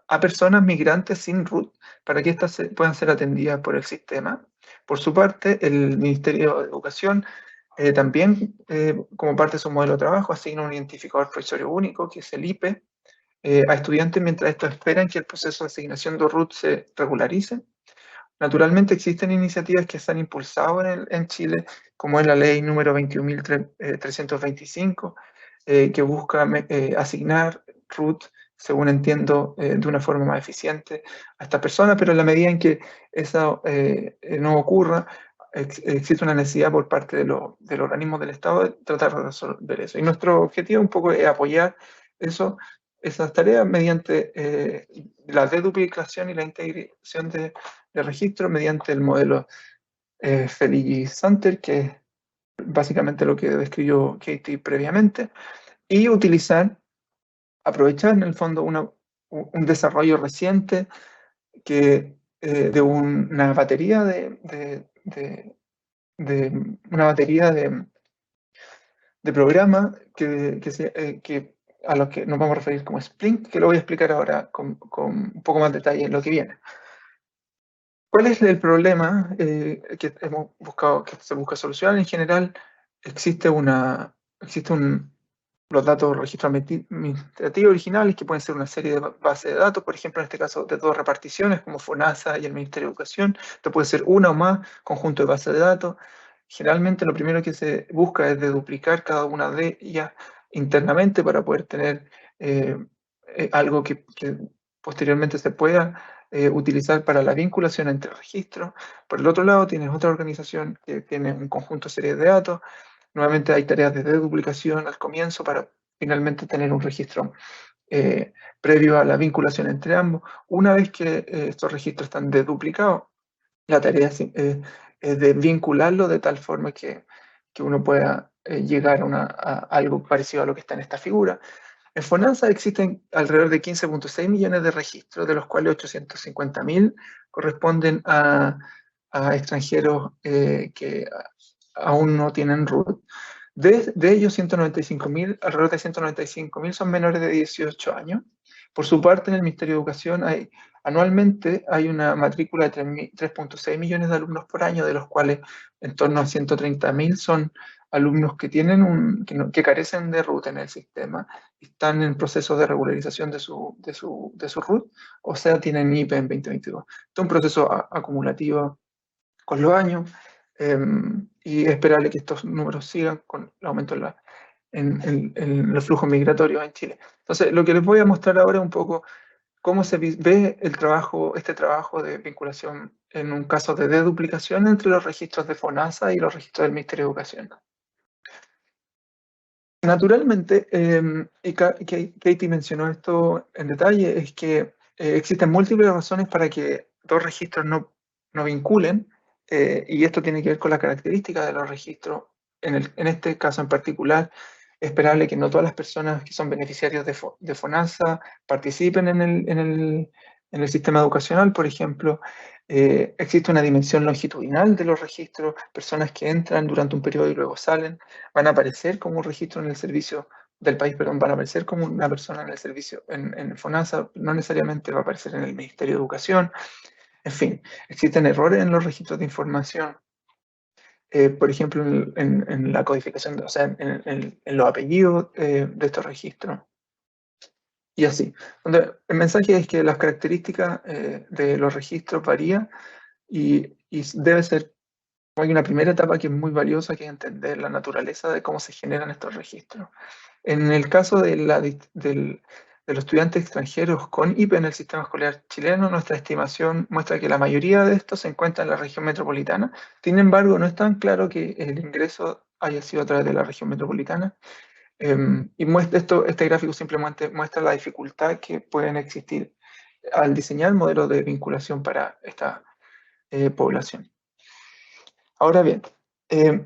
a personas migrantes sin RUT para que éstas puedan ser atendidas por el sistema. Por su parte, el Ministerio de Educación también, como parte de su modelo de trabajo, asigna un identificador provisorio único, que es el IPE, a estudiantes mientras estos esperan que el proceso de asignación de RUT se regularice. Naturalmente existen iniciativas que se han impulsado en Chile, como es la ley número 21.325, que busca asignar RUT, según entiendo, de una forma más eficiente a estas personas, pero en la medida en que eso no ocurra, existe una necesidad por parte de los organismos del Estado de tratar de resolver eso. Y nuestro objetivo un poco es apoyar esas tareas mediante la deduplicación y la integración de registro mediante el modelo Feliggi-Santer, que es básicamente lo que describió Katie previamente, y aprovechar en el fondo un desarrollo reciente de una batería de programas que a los que nos vamos a referir como Splink, que lo voy a explicar ahora con un poco más detalle en lo que viene. ¿Cuál es el problema que hemos buscado, que se busca solucionar? En general, existen los datos de registro administrativo originales, que pueden ser una serie de bases de datos, por ejemplo, en este caso de dos reparticiones, como FONASA y el Ministerio de Educación. Esto puede ser una o más conjunto de bases de datos. Generalmente lo primero que se busca es duplicar cada una de ellas internamente para poder tener algo que posteriormente se pueda utilizar para la vinculación entre registros. Por el otro lado, tienes otra organización que tiene un conjunto de series de datos. Nuevamente hay tareas de deduplicación al comienzo para finalmente tener un registro previo a la vinculación entre ambos. Una vez que estos registros están deduplicados, la tarea es de vincularlo de tal forma que uno pueda llegar a algo parecido a lo que está en esta figura. En FONASA existen alrededor de 15.6 millones de registros, de los cuales 850.000 corresponden a extranjeros que aún no tienen RUT. De ellos, alrededor de 195.000 son menores de 18 años. Por su parte, en el Ministerio de Educación anualmente hay una matrícula de 3.6 millones de alumnos por año, de los cuales en torno a 130.000 son alumnos que carecen de RUT en el sistema, están en proceso de regularización de su RUT, o sea, tienen IPE en 2022. Esto es un proceso acumulativo con los años, y es esperable que estos números sigan con el aumento en los flujos migratorios en Chile. Entonces, lo que les voy a mostrar ahora es un poco cómo se ve este trabajo de vinculación en un caso de deduplicación entre los registros de FONASA y los registros del Ministerio de Educación. Naturalmente, y Katie mencionó esto en detalle, es que existen múltiples razones para que dos registros no vinculen, y esto tiene que ver con la característica de los registros, en este caso en particular, esperable que no todas las personas que son beneficiarios de FONASA participen en el sistema educacional, por ejemplo. Existe una dimensión longitudinal de los registros, personas que entran durante un periodo y luego salen, van a aparecer como un registro en el servicio del país, perdón, van a aparecer como una persona en el servicio, en FONASA, no necesariamente va a aparecer en el Ministerio de Educación. En fin, existen errores en los registros de información. Por ejemplo, en la codificación, o sea, en los apellidos de estos registros. Y así. El mensaje es que las características de los registros varían y debe ser, hay una primera etapa que es muy valiosa, que es entender la naturaleza de cómo se generan estos registros. En el caso de los estudiantes extranjeros con IPE en el sistema escolar chileno, nuestra estimación muestra que la mayoría de estos se encuentra en la región metropolitana. Sin embargo, no es tan claro que el ingreso haya sido a través de la región metropolitana. Y este gráfico simplemente muestra la dificultad que pueden existir al diseñar modelos de vinculación para esta población. Ahora bien,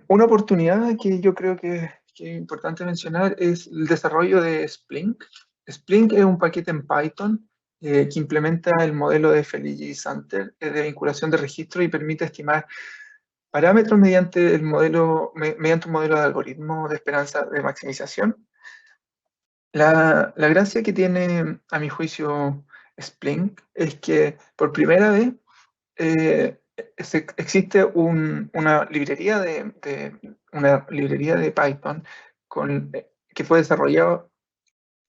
una oportunidad que yo creo que es importante mencionar es el desarrollo de Splink. Splink es un paquete en Python que implementa el modelo de Feliggi-Santer de vinculación de registro y permite estimar parámetros mediante un modelo de algoritmo de esperanza de maximización. La gracia que tiene, a mi juicio, Splink es que por primera vez existe una librería de Python que fue desarrollado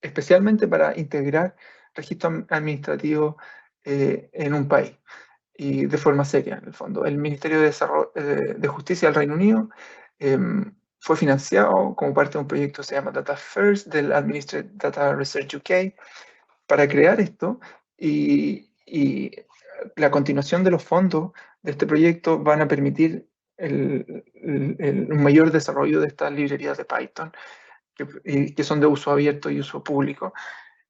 especialmente para integrar registros administrativos en un país y de forma seria, en el fondo. El Ministerio de Justicia del Reino Unido fue financiado como parte de un proyecto que se llama Data First del Administrative Data Research UK para crear esto, y la continuación de los fondos de este proyecto van a permitir un mayor desarrollo de estas librerías de Python que son de uso abierto y uso público.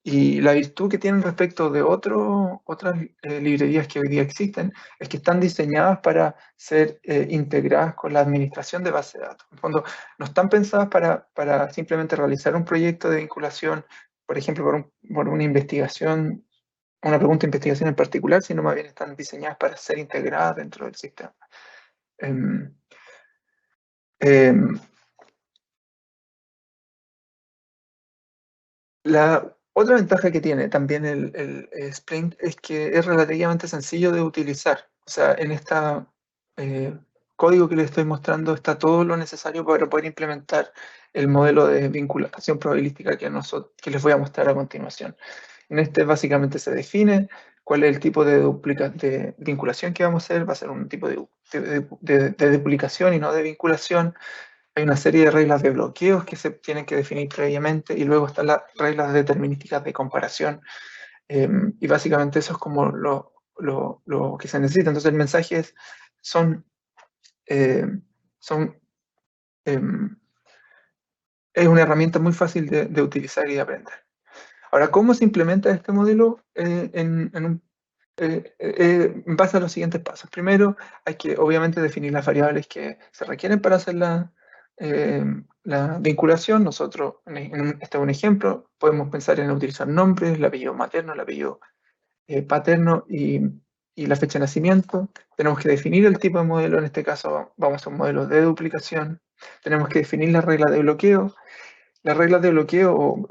Y la virtud que tienen respecto de otras librerías que hoy día existen es que están diseñadas para ser integradas con la administración de bases de datos. En el fondo, no están pensadas para simplemente realizar un proyecto de vinculación, por ejemplo, por una investigación, una pregunta de investigación en particular, sino más bien están diseñadas para ser integradas dentro del sistema. La otra ventaja que tiene también el Splink es que es relativamente sencillo de utilizar. O sea, en este código que les estoy mostrando está todo lo necesario para poder implementar el modelo de vinculación probabilística que les voy a mostrar a continuación. En este básicamente se define cuál es el tipo de vinculación que vamos a hacer. Va a ser un tipo de duplicación y no de vinculación. Hay una serie de reglas de bloqueos que se tienen que definir previamente y luego están las reglas determinísticas de comparación. Y básicamente eso es como lo que se necesita. Entonces el mensaje es, es una herramienta muy fácil de utilizar y de aprender. Ahora, ¿cómo se implementa este modelo en base a los siguientes pasos? Primero, hay que obviamente definir las variables que se requieren para hacer la vinculación. Nosotros, este es un ejemplo, podemos pensar en utilizar nombres, el apellido materno, el apellido paterno y la fecha de nacimiento. Tenemos que definir el tipo de modelo, en este caso vamos a un modelo de duplicación. Tenemos que definir las reglas de bloqueo. Las reglas de bloqueo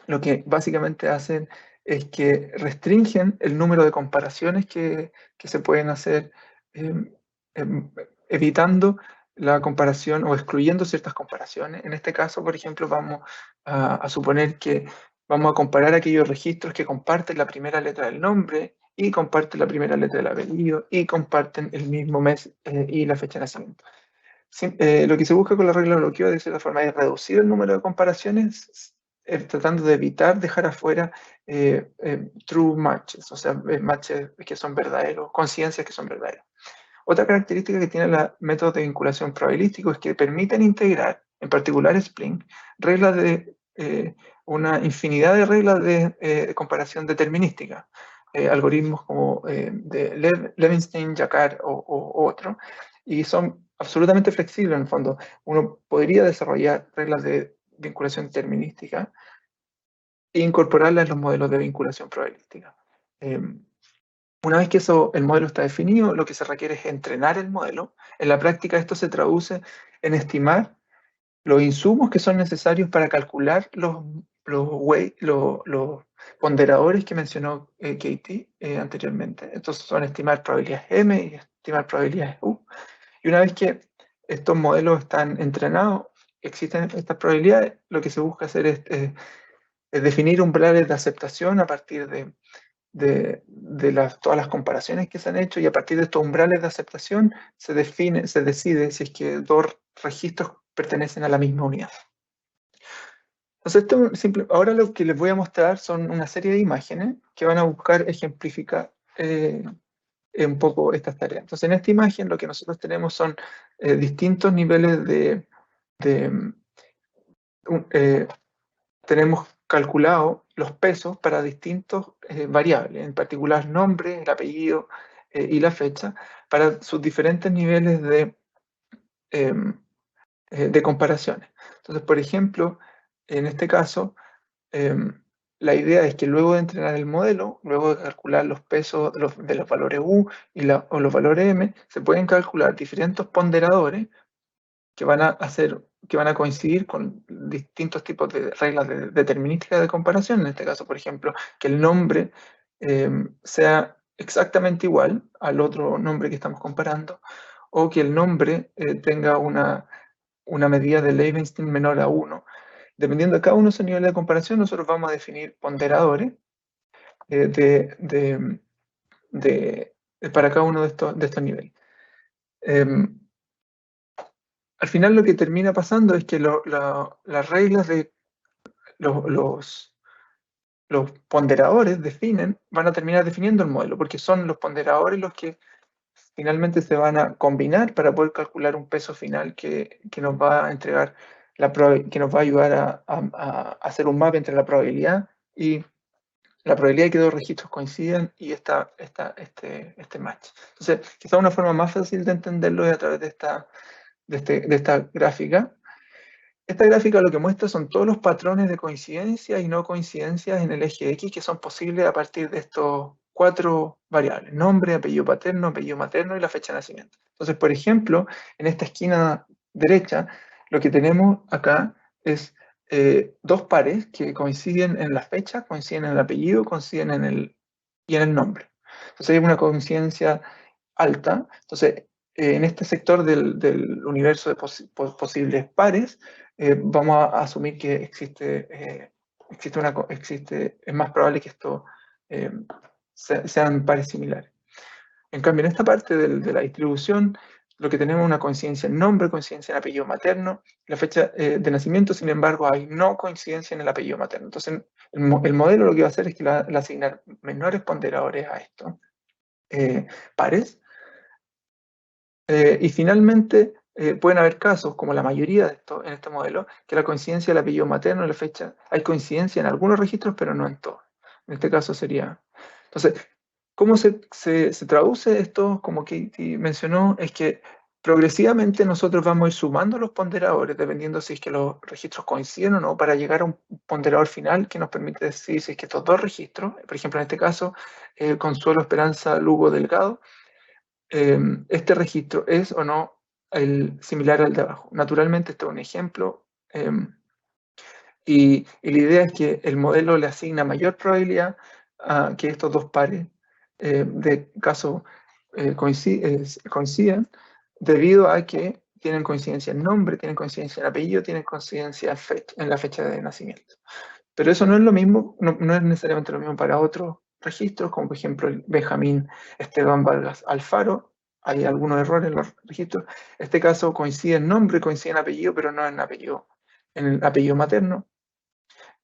lo que básicamente hacen es que restringen el número de comparaciones que se pueden hacer evitando la comparación o excluyendo ciertas comparaciones. En este caso, por ejemplo, vamos a suponer que vamos a comparar aquellos registros que comparten la primera letra del nombre y comparten la primera letra del apellido y comparten el mismo mes y la fecha de nacimiento. Lo que se busca con la regla de bloqueo de cierta forma es reducir el número de comparaciones, tratando de evitar dejar afuera true matches, o sea, matches que son verdaderos, coincidencias que son verdaderas. Otra característica que tiene los métodos de vinculación probabilístico es que permiten integrar, en particular Splink, reglas de una infinidad de reglas de comparación determinística, algoritmos como de Levenshtein, Jacquard o otro, y son absolutamente flexible en el fondo. Uno podría desarrollar reglas de vinculación determinística e incorporarlas en los modelos de vinculación probabilística. Una vez que el modelo está definido, lo que se requiere es entrenar el modelo. En la práctica esto se traduce en estimar los insumos que son necesarios para calcular los ponderadores que mencionó Katie anteriormente. Entonces son estimar probabilidades M y estimar probabilidades U. Y una vez que estos modelos están entrenados, existen estas probabilidades, lo que se busca hacer es definir umbrales de aceptación a partir de todas las comparaciones que se han hecho, y a partir de estos umbrales de aceptación se decide si es que dos registros pertenecen a la misma unidad. Entonces, ahora lo que les voy a mostrar son una serie de imágenes que van a buscar ejemplificar un poco estas tareas. Entonces, en esta imagen lo que nosotros tenemos son distintos niveles tenemos calculado los pesos para distintos variables, en particular nombre, el apellido y la fecha, para sus diferentes niveles de comparaciones. Entonces, por ejemplo, en este caso, la idea es que luego de entrenar el modelo, luego de calcular los pesos de los valores U o los valores M, se pueden calcular diferentes ponderadores que van a coincidir con distintos tipos de reglas determinísticas de comparación. En este caso, por ejemplo, que el nombre sea exactamente igual al otro nombre que estamos comparando, o que el nombre tenga una medida de Levenshtein menor a 1. Dependiendo de cada uno de esos niveles de comparación, nosotros vamos a definir ponderadores para cada uno de estos niveles. Al final lo que termina pasando es que las reglas de los ponderadores van a terminar definiendo el modelo, porque son los ponderadores los que finalmente se van a combinar para poder calcular un peso final que nos va a entregar, que nos va a ayudar a hacer un mapa entre la probabilidad y de que dos registros coincidan y este match. Entonces, quizá una forma más fácil de entenderlo es a través de esta gráfica. Esta gráfica lo que muestra son todos los patrones de coincidencias y no coincidencias en el eje X que son posibles a partir de estos 4 variables: nombre, apellido paterno, apellido materno y la fecha de nacimiento. Entonces, por ejemplo, en esta esquina derecha, lo que tenemos acá es 2 pares que coinciden en la fecha, coinciden en el apellido, coinciden y en el nombre. Entonces hay una coincidencia alta. Entonces, en este sector del universo de posibles pares, vamos a asumir que es más probable que esto sean pares similares. En cambio, en esta parte de la distribución, lo que tenemos es una coincidencia en nombre, coincidencia en apellido materno. La fecha de nacimiento, sin embargo, hay no coincidencia en el apellido materno. Entonces, el modelo lo que va a hacer es que le va a asignar menores ponderadores a estos pares. Y finalmente, pueden haber casos, como la mayoría de estos en este modelo, que la coincidencia del apellido materno y la fecha, hay coincidencia en algunos registros, pero no en todos. En este caso sería... Entonces, ¿cómo se traduce esto? Como Katie mencionó, es que progresivamente nosotros vamos a ir sumando los ponderadores, dependiendo si es que los registros coinciden o no, para llegar a un ponderador final que nos permite decir si es que estos dos registros, por ejemplo en este caso, Consuelo Esperanza Lugo Delgado, este registro es o no similar al de abajo. Naturalmente, este es un ejemplo, y la idea es que el modelo le asigna mayor probabilidad a que estos dos pares de caso coincidan, debido a que tienen coincidencia en nombre, tienen coincidencia en apellido, tienen coincidencia en la fecha de nacimiento. Pero eso no es lo mismo, no es necesariamente lo mismo para otros registros, como por ejemplo el Benjamín Esteban Vargas Alfaro. Hay algunos errores en los registros. En este caso coincide en nombre, coincide en apellido, pero no en el apellido materno.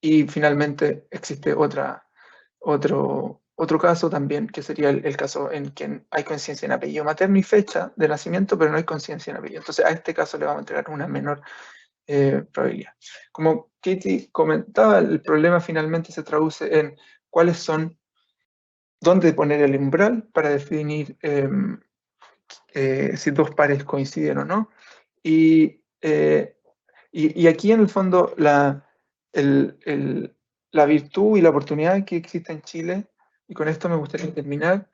Y finalmente existe otro caso también, que sería el caso en que hay coincidencia en apellido materno y fecha de nacimiento, pero no hay coincidencia en apellido. Entonces a este caso le vamos a entregar una menor probabilidad. Como Katie comentaba, el problema finalmente se traduce en dónde poner el umbral para definir si dos pares coinciden o no. Y aquí en el fondo la virtud y la oportunidad que existe en Chile, y con esto me gustaría terminar,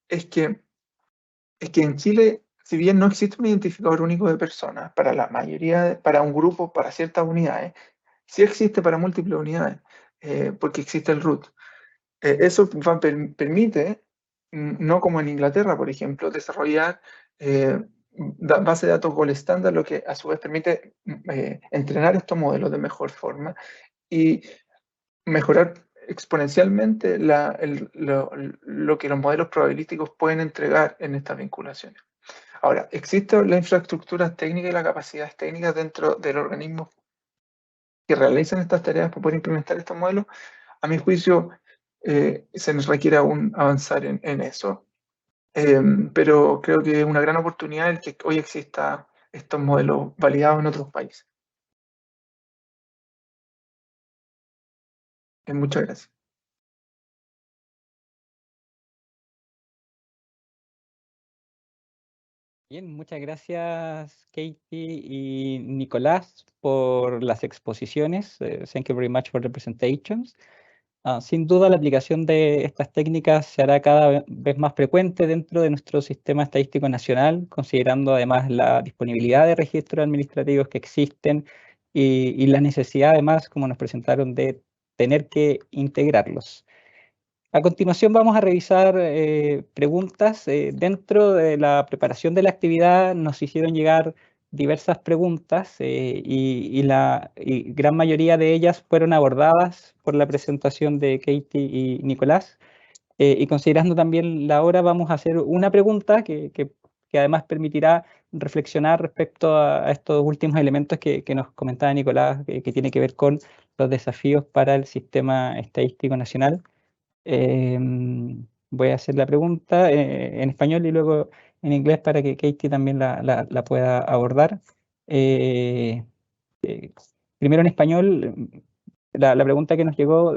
es que en Chile, si bien no existe un identificador único de personas para la mayoría, para un grupo, para ciertas unidades, sí existe para múltiples unidades, porque existe el root. Eso permite, no como en Inglaterra, por ejemplo, desarrollar base de datos gold standard, lo que a su vez permite entrenar estos modelos de mejor forma y mejorar exponencialmente lo que los modelos probabilísticos pueden entregar en estas vinculaciones. Ahora, ¿existe la infraestructura técnica y las capacidades técnicas dentro del organismo que realizan estas tareas para poder implementar estos modelos? A mi juicio, se nos requiere aún avanzar en eso. Pero creo que es una gran oportunidad el que hoy exista estos modelos validados en otros países. Muchas gracias. Bien, muchas gracias Katie y Nicolás por las exposiciones. Thank you very much for the presentations. Sin duda la aplicación de estas técnicas se hará cada vez más frecuente dentro de nuestro sistema estadístico nacional, considerando además la disponibilidad de registros administrativos que existen y la necesidad además, como nos presentaron, de tener que integrarlos. A continuación vamos a revisar preguntas. Dentro de la preparación de la actividad nos hicieron llegar diversas preguntas y gran mayoría de ellas fueron abordadas por la presentación de Katie y Nicolás. Y considerando también la hora, vamos a hacer una pregunta que además permitirá reflexionar respecto a estos últimos elementos que nos comentaba Nicolás, que tiene que ver con los desafíos para el sistema estadístico nacional. Voy a hacer la pregunta en español y luego en inglés para que Katie también la pueda abordar. Primero en español, la pregunta que nos llegó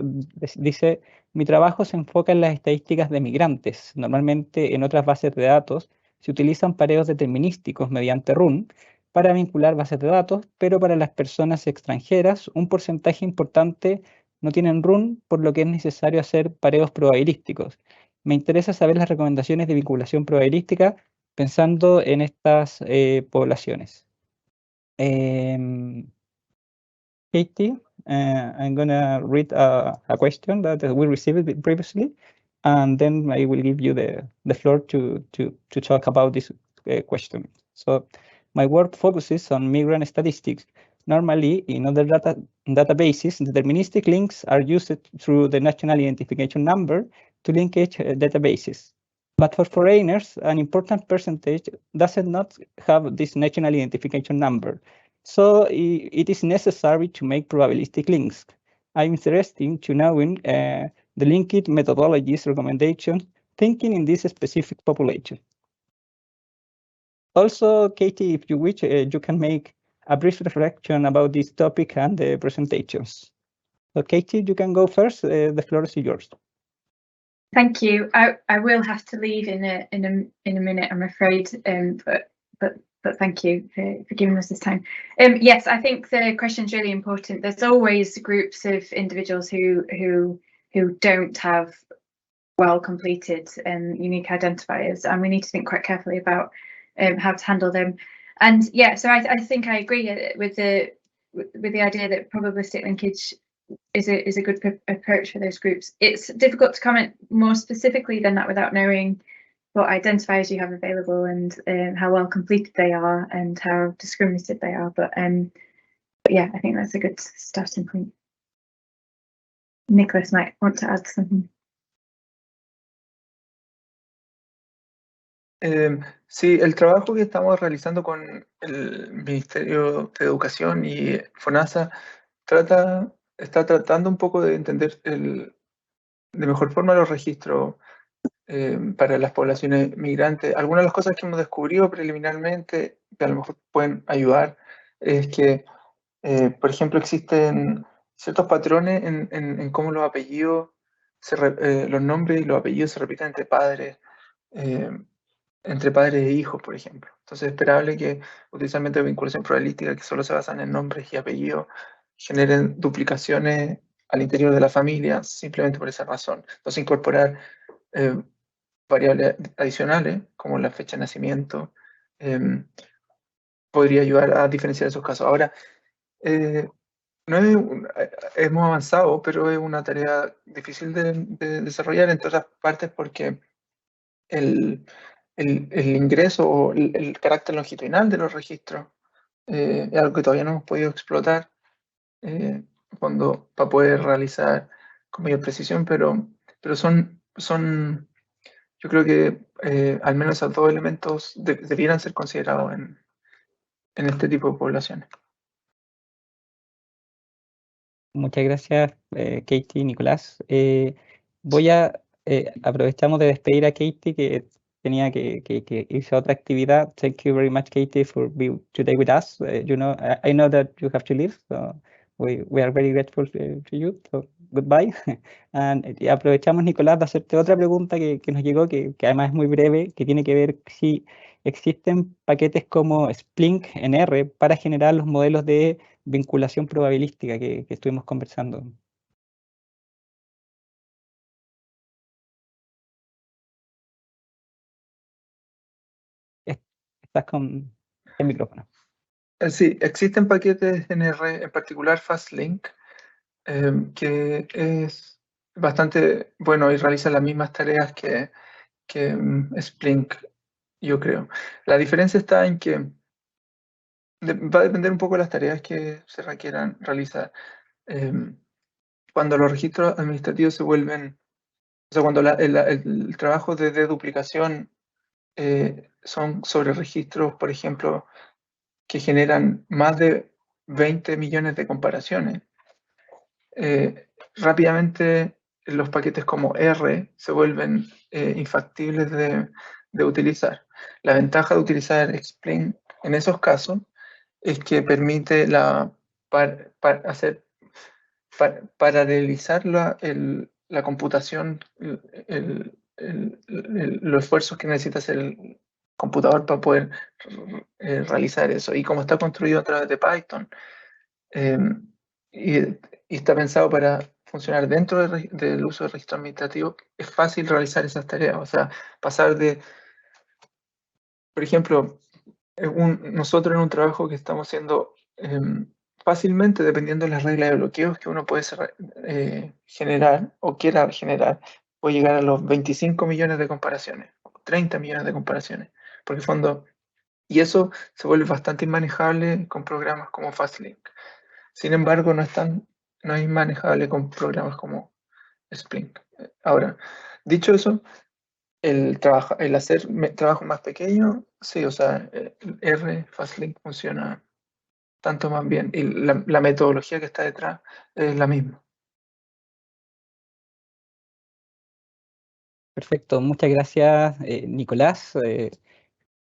dice: mi trabajo se enfoca en las estadísticas de migrantes. Normalmente en otras bases de datos se utilizan pareos determinísticos mediante RUN para vincular bases de datos, pero para las personas extranjeras un porcentaje importante no tienen RUN, por lo que es necesario hacer pareos probabilísticos. Me interesa saber las recomendaciones de vinculación probabilística pensando en estas poblaciones. Katie, I'm going to read a question that we received previously, and then I will give you the floor to talk about this question. So my work focuses on migrant statistics. Normally, in other databases, deterministic links are used through the National Identification Number to linkage databases. But for foreigners, an important percentage does not have this National Identification Number. So it is necessary to make probabilistic links. I'm interested to knowing the linked methodologies recommendations, thinking in this specific population. Also, Katie, if you wish, you can make a brief reflection about this topic and the presentations. So Katie, you can go first. The floor is yours. Thank you. I will have to leave in a minute, I'm afraid, but thank you for giving us this time. Yes, I think the question is really important. There's always groups of individuals who don't have well completed unique identifiers, and we need to think quite carefully about how to handle them. And yeah, so I think I agree with the idea that probabilistic linkage is a good approach for those groups. It's difficult to comment more specifically than that without knowing what identifiers you have available and how well completed they are and how discriminated they are. But yeah, I think that's a good starting point. Nicholas might want to add something. Sí, el trabajo que estamos realizando con el Ministerio de Educación y FONASA está tratando un poco de entender de mejor forma los registros para las poblaciones migrantes. Algunas de las cosas que hemos descubierto preliminarmente, que a lo mejor pueden ayudar, es que, por ejemplo, existen ciertos patrones en cómo los apellidos, los nombres y los apellidos se repiten entre padres. entre padres e hijos, por ejemplo. Entonces es esperable que utilizar métodos de vinculación probabilística que solo se basan en nombres y apellidos generen duplicaciones al interior de la familia simplemente por esa razón. Entonces incorporar variables adicionales como la fecha de nacimiento podría ayudar a diferenciar esos casos. Ahora, no es hemos avanzado, pero es una tarea difícil de desarrollar, entre otras partes porque el ingreso o el carácter longitudinal de los registros es algo que todavía no hemos podido explotar para poder realizar con mayor precisión, pero son yo creo que al menos esos dos elementos debieran ser considerados en este tipo de poblaciones. Muchas gracias, Katie y Nicolás. Aprovechamos de despedir a Katie, que tenía que irse a otra actividad. Thank you very much, Katie, for being today with us. I know that you have to leave, so we are very grateful to you. So goodbye. Y aprovechamos, Nicolás, de hacerte otra pregunta que nos llegó, que además es muy breve, que tiene que ver si existen paquetes como Splink en R para generar los modelos de vinculación probabilística que estuvimos conversando. Estás con el micrófono. Sí, existen paquetes en R, en particular FastLink, que es bastante bueno y realiza las mismas tareas que Splink, yo creo. La diferencia está en que va a depender un poco de las tareas que se requieran realizar. Cuando los registros administrativos se vuelven, o sea, cuando el trabajo de deduplicación son sobre registros, por ejemplo, que generan más de 20 millones de comparaciones, rápidamente los paquetes como R se vuelven infactibles de utilizar. La ventaja de utilizar Splink en esos casos es que permite paralelizar la computación, los esfuerzos que necesita hacer el computador para poder realizar eso. Y como está construido a través de Python, y está pensado para funcionar dentro del uso de registro administrativo, es fácil realizar esas tareas. O sea, pasar de, por ejemplo, nosotros en un trabajo que estamos haciendo fácilmente, dependiendo de las reglas de bloqueos que uno puede generar o quiera generar, puede llegar a los 25 millones de comparaciones, 30 millones de comparaciones, porque en fondo, y eso se vuelve bastante inmanejable con programas como FastLink. Sin embargo, no es inmanejable con programas como Splink. Ahora, dicho eso, el hacer trabajo más pequeño, sí, o sea, R, FastLink funciona tanto más bien. Y la metodología que está detrás es la misma. Perfecto, muchas gracias, Nicolás.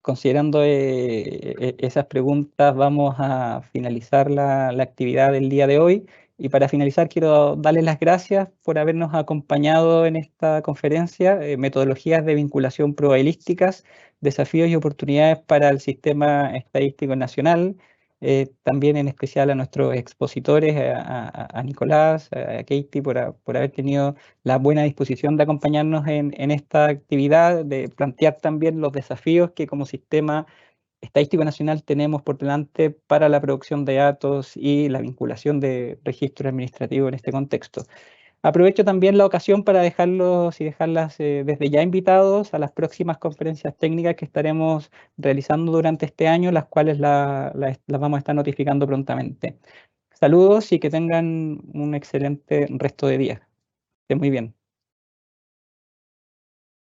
Considerando esas preguntas, vamos a finalizar la actividad del día de hoy. Y para finalizar, quiero darles las gracias por habernos acompañado en esta conferencia, Metodologías de Vinculación Probabilísticas, Desafíos y Oportunidades para el Sistema Estadístico Nacional. También en especial a nuestros expositores, a Nicolás, a Katie, por haber tenido la buena disposición de acompañarnos en esta actividad, de plantear también los desafíos que como sistema estadístico nacional tenemos por delante para la producción de datos y la vinculación de registros administrativos en este contexto. Aprovecho también la ocasión para dejarlos y dejarlas desde ya invitados a las próximas conferencias técnicas que estaremos realizando durante este año, las cuales las vamos a estar notificando prontamente. Saludos y que tengan un excelente resto de día. Estén muy bien.